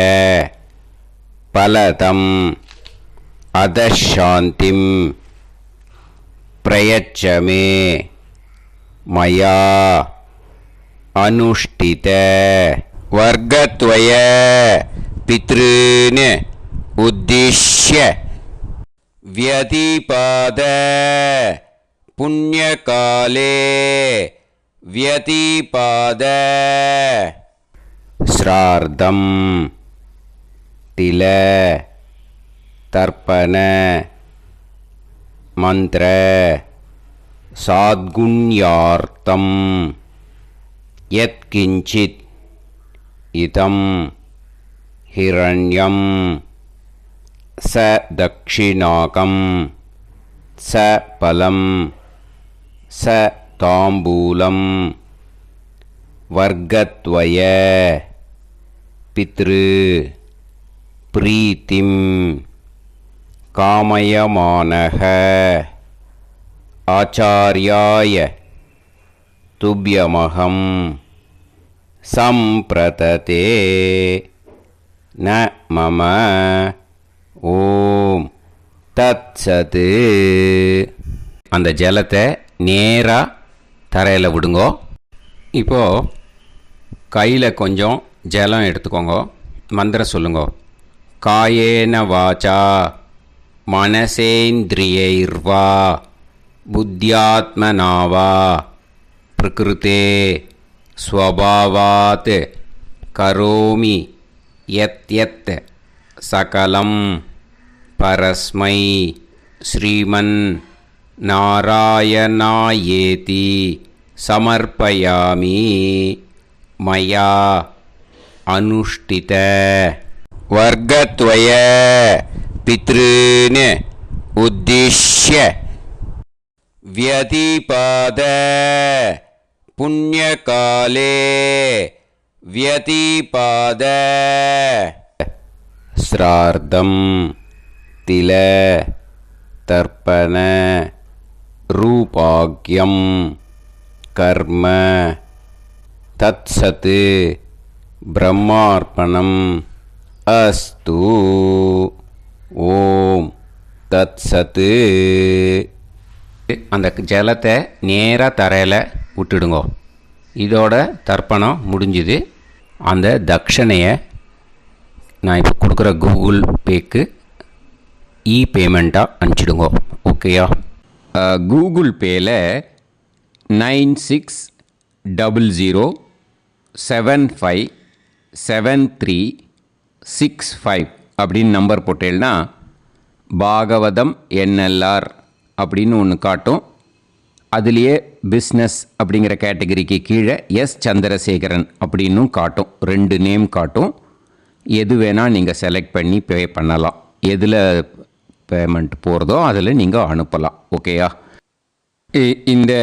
பலதம் அதசாந்திம் பிரயச்சமே மயா அனுஷ்டித வர்க்கத்வய பித்ருன் உத்திஷ்ய வியதிபாத புண்ணியகாலே வியதிபாத ஸ்ரார்த்தம் தில தர்ப்பண மந்திர சாத்குண்யார்த்தம் யத்கிஞ்சித் இதம் ஹிரண்யம் स दक्षिणाकं स पलं स ताम्बूलं वर्गत्वय पितृ प्रीतिं कामयमानः आचार्याय तुभ्यमहं सम्प्रतते न मम ஓம் தத்சது. அந்த ஜலத்தை நேராக தரையில் விடுங்கோ. இப்போது கையில் கொஞ்சம் ஜலம் எடுத்துக்கோங்க. மந்திரம் சொல்லுங்க. காயேன வாச்சா மனசேந்திரியைர்வா புத்தியாத்மனாவா பிரகிருதே ஸ்வபாவாத் கரோமி யத் யத் சகலம் பரஸ்மை ஸ்ரீமன் நாராயணாயேதி சமர்ப்பயாமி மயா அனுஷ்டித வர்க்கத்வய பித்ருன் உத்திஷ்ய வியதிபாத புண்ணியகாலே வியதிபாத ஸ்ரார்த்தம் தில தர்ப்பண ரூபாக்யம் கர்ம தத்சத் பிரம்மார்ப்பணம் அஸ்து. ஓம் தத்சத். அந்த ஜலத்தை நேராக தரையில் விட்டுடுங்க. இதோட தர்ப்பணம் முடிஞ்சுது. அந்த தட்சணையை நான் இப்போ கொடுக்குற கூகுள் பேக்கு பேமெண்ட்டாக அனுப்பிச்சிடுங்க. ஓகேயா? கூகுள் பேயில் 9600757365 அப்படின்னு நம்பர் போட்டேன்னா பாகவதம் NLR அப்படின்னு ஒன்று காட்டும். அதுலேயே பிஸ்னஸ் அப்படிங்கிற கேட்டகரிக்கு கீழே எஸ் சந்திரசேகரன் அப்படின்னும் காட்டும். 2 நேம் காட்டும். எது வேணால் நீங்கள் செலக்ட் பண்ணி பே பண்ணலாம். எதில் பேமெண்ட் போகிறதோ அதில் நீங்கள் அனுப்பலாம். ஓகேயா? இந்த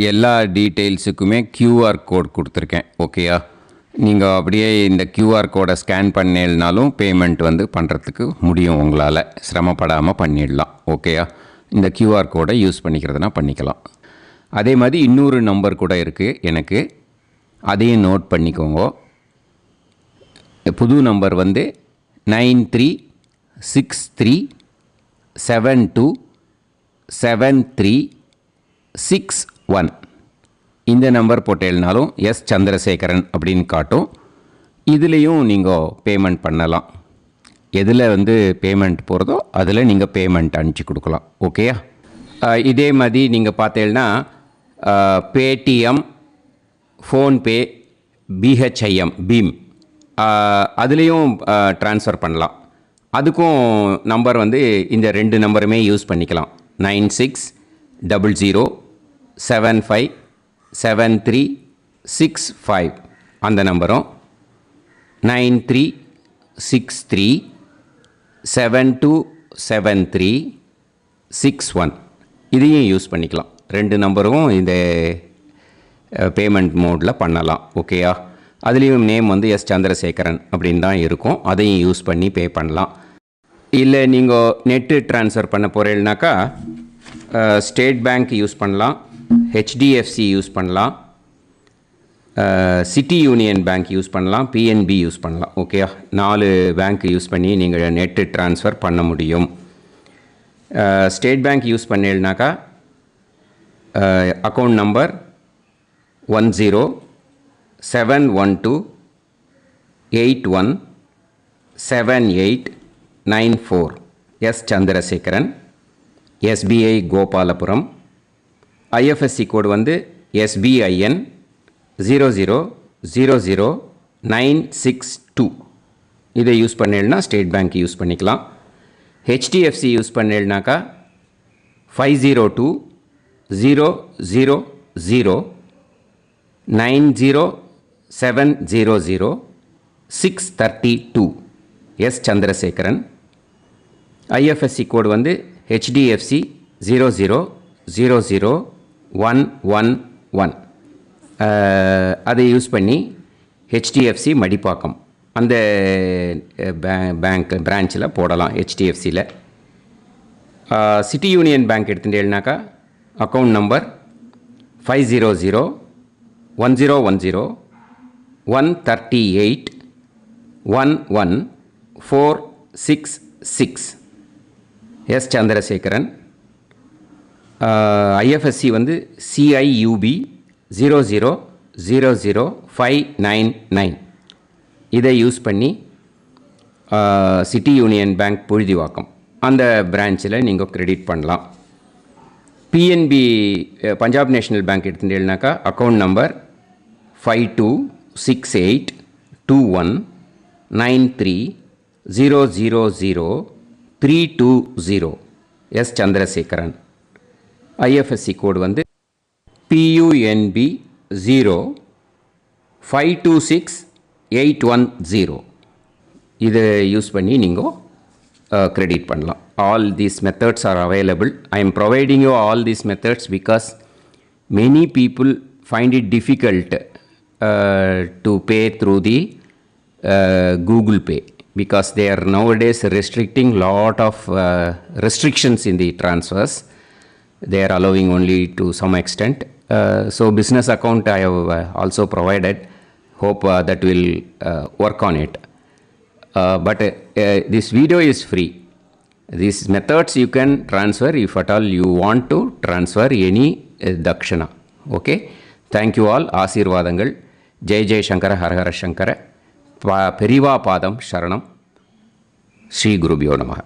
எல்லா டீட்டெயில்ஸுக்குமே QR கோட் கொடுத்துருக்கேன். ஓகேயா? நீங்கள் அப்படியே இந்த QR கோடை ஸ்கேன் பண்ணேன்னாலும் பேமெண்ட் பண்ணுறதுக்கு முடியும். உங்களால் சிரமப்படாமல் பண்ணிடலாம். ஓகேயா? இந்த QR கோடை யூஸ் பண்ணிக்கிறதுனா பண்ணிக்கலாம். அதே மாதிரி இன்னொரு நம்பர் கூட இருக்குது எனக்கு. அதையும் நோட் பண்ணிக்கோங்க. புது நம்பர் 9363727361. இந்த நம்பர் போட்டேல்னாலும் எஸ் சந்திரசேகரன் அப்படின்னு காட்டும். இதுலேயும் நீங்கள் பேமெண்ட் பண்ணலாம். எதில் பேமெண்ட் போகிறதோ அதில் நீங்கள் பேமெண்ட் அனுப்பிச்சி கொடுக்கலாம். ஓகேயா? இதே மாதிரி நீங்கள் பார்த்தேன்னா பேடிஎம், ஃபோன்பே, பிஹெச்ஐஎம் பீம் அதுலேயும் ட்ரான்ஸ்ஃபர் பண்ணலாம். அதுக்கும் நம்பர் இந்த 2 நம்பருமே யூஸ் பண்ணிக்கலாம். 9600757365 அந்த நம்பரும் 9363727361 இதையும் யூஸ் பண்ணிக்கலாம். 2 நம்பரும் இந்த பேமெண்ட் மோடில் பண்ணலாம். ஓகேயா? அதுலேயும் நேம் எஸ் சந்திரசேகரன் அப்படின்னு தான் இருக்கும். அதையும் யூஸ் பண்ணி பே பண்ணலாம். இல்லை நீங்கள் நெட்டு ட்ரான்ஸ்ஃபர் பண்ண போகிறீங்கனாக்கா ஸ்டேட் பேங்க் யூஸ் பண்ணலாம், HDFC யூஸ் பண்ணலாம், சிட்டி யூனியன் பேங்க் யூஸ் பண்ணலாம், PNB யூஸ் பண்ணலாம். ஓகேயா? 4 பேங்க் யூஸ் பண்ணி நீங்கள் நெட்டு ட்ரான்ஸ்ஃபர் பண்ண முடியும். ஸ்டேட் பேங்க் யூஸ் பண்ணீங்கனாக்கா account number 10712817894 S Chandrasekaran, SBI Gopalapuram. IFSC code SBIN 0000962. இதை யூஸ் பண்ணேன்னா ஸ்டேட் பேங்க் யூஸ் பண்ணிக்கலாம். HDFC யூஸ் பண்ணேன்னாக்கா 5020090700 632 எஸ் சந்திரசேகரன். ஐஎஃப்எஸ்சி கோடு வந்து HDFC 0000111. அதை யூஸ் பண்ணி HDFC மடிப்பாக்கம் அந்த பேங்க் பிரான்ச்சில் போடலாம். HDFCயில் சிட்டி யூனியன் பேங்க் எடுத்துட்டேன்னாக்கா account number 5001010381146 S Chandrasekaran. IFSC வந்து CIUB 0000599. இதை யூஸ் பண்ணி சிட்டி யூனியன் பேங்க் புழுதிவாக்கம் அந்த பிரான்ச்சில் நீங்கள் கிரெடிட் பண்ணலாம். PNB பஞ்சாப் நேஷ்னல் பேங்க் எடுத்துட்டேன்னாக்கா account number 52682193000320 S Chandrasekaran. IFSC code வந்து PUNB 0526810. இதை யூஸ் பண்ணி நீங்கள் கிரெடிட் பண்ணலாம். All these methods are available. I am providing you all these methods because many people find it difficult to pay through the Google Pay because they are nowadays restricting lot of restrictions in the transfers. They are allowing only to some extent. So business account I have also provided. Hope that will work on it. But this video is free. These methods you can transfer if at all you want to transfer any dakshana. Okay. Thank you all. ஆசீர்வாதங்கள். ஜெய் ஜெய் சங்கர ஹரஹர சங்கர. பெரிவா பாதம் சரணம். ஸ்ரீ குருபியோ நமஹ.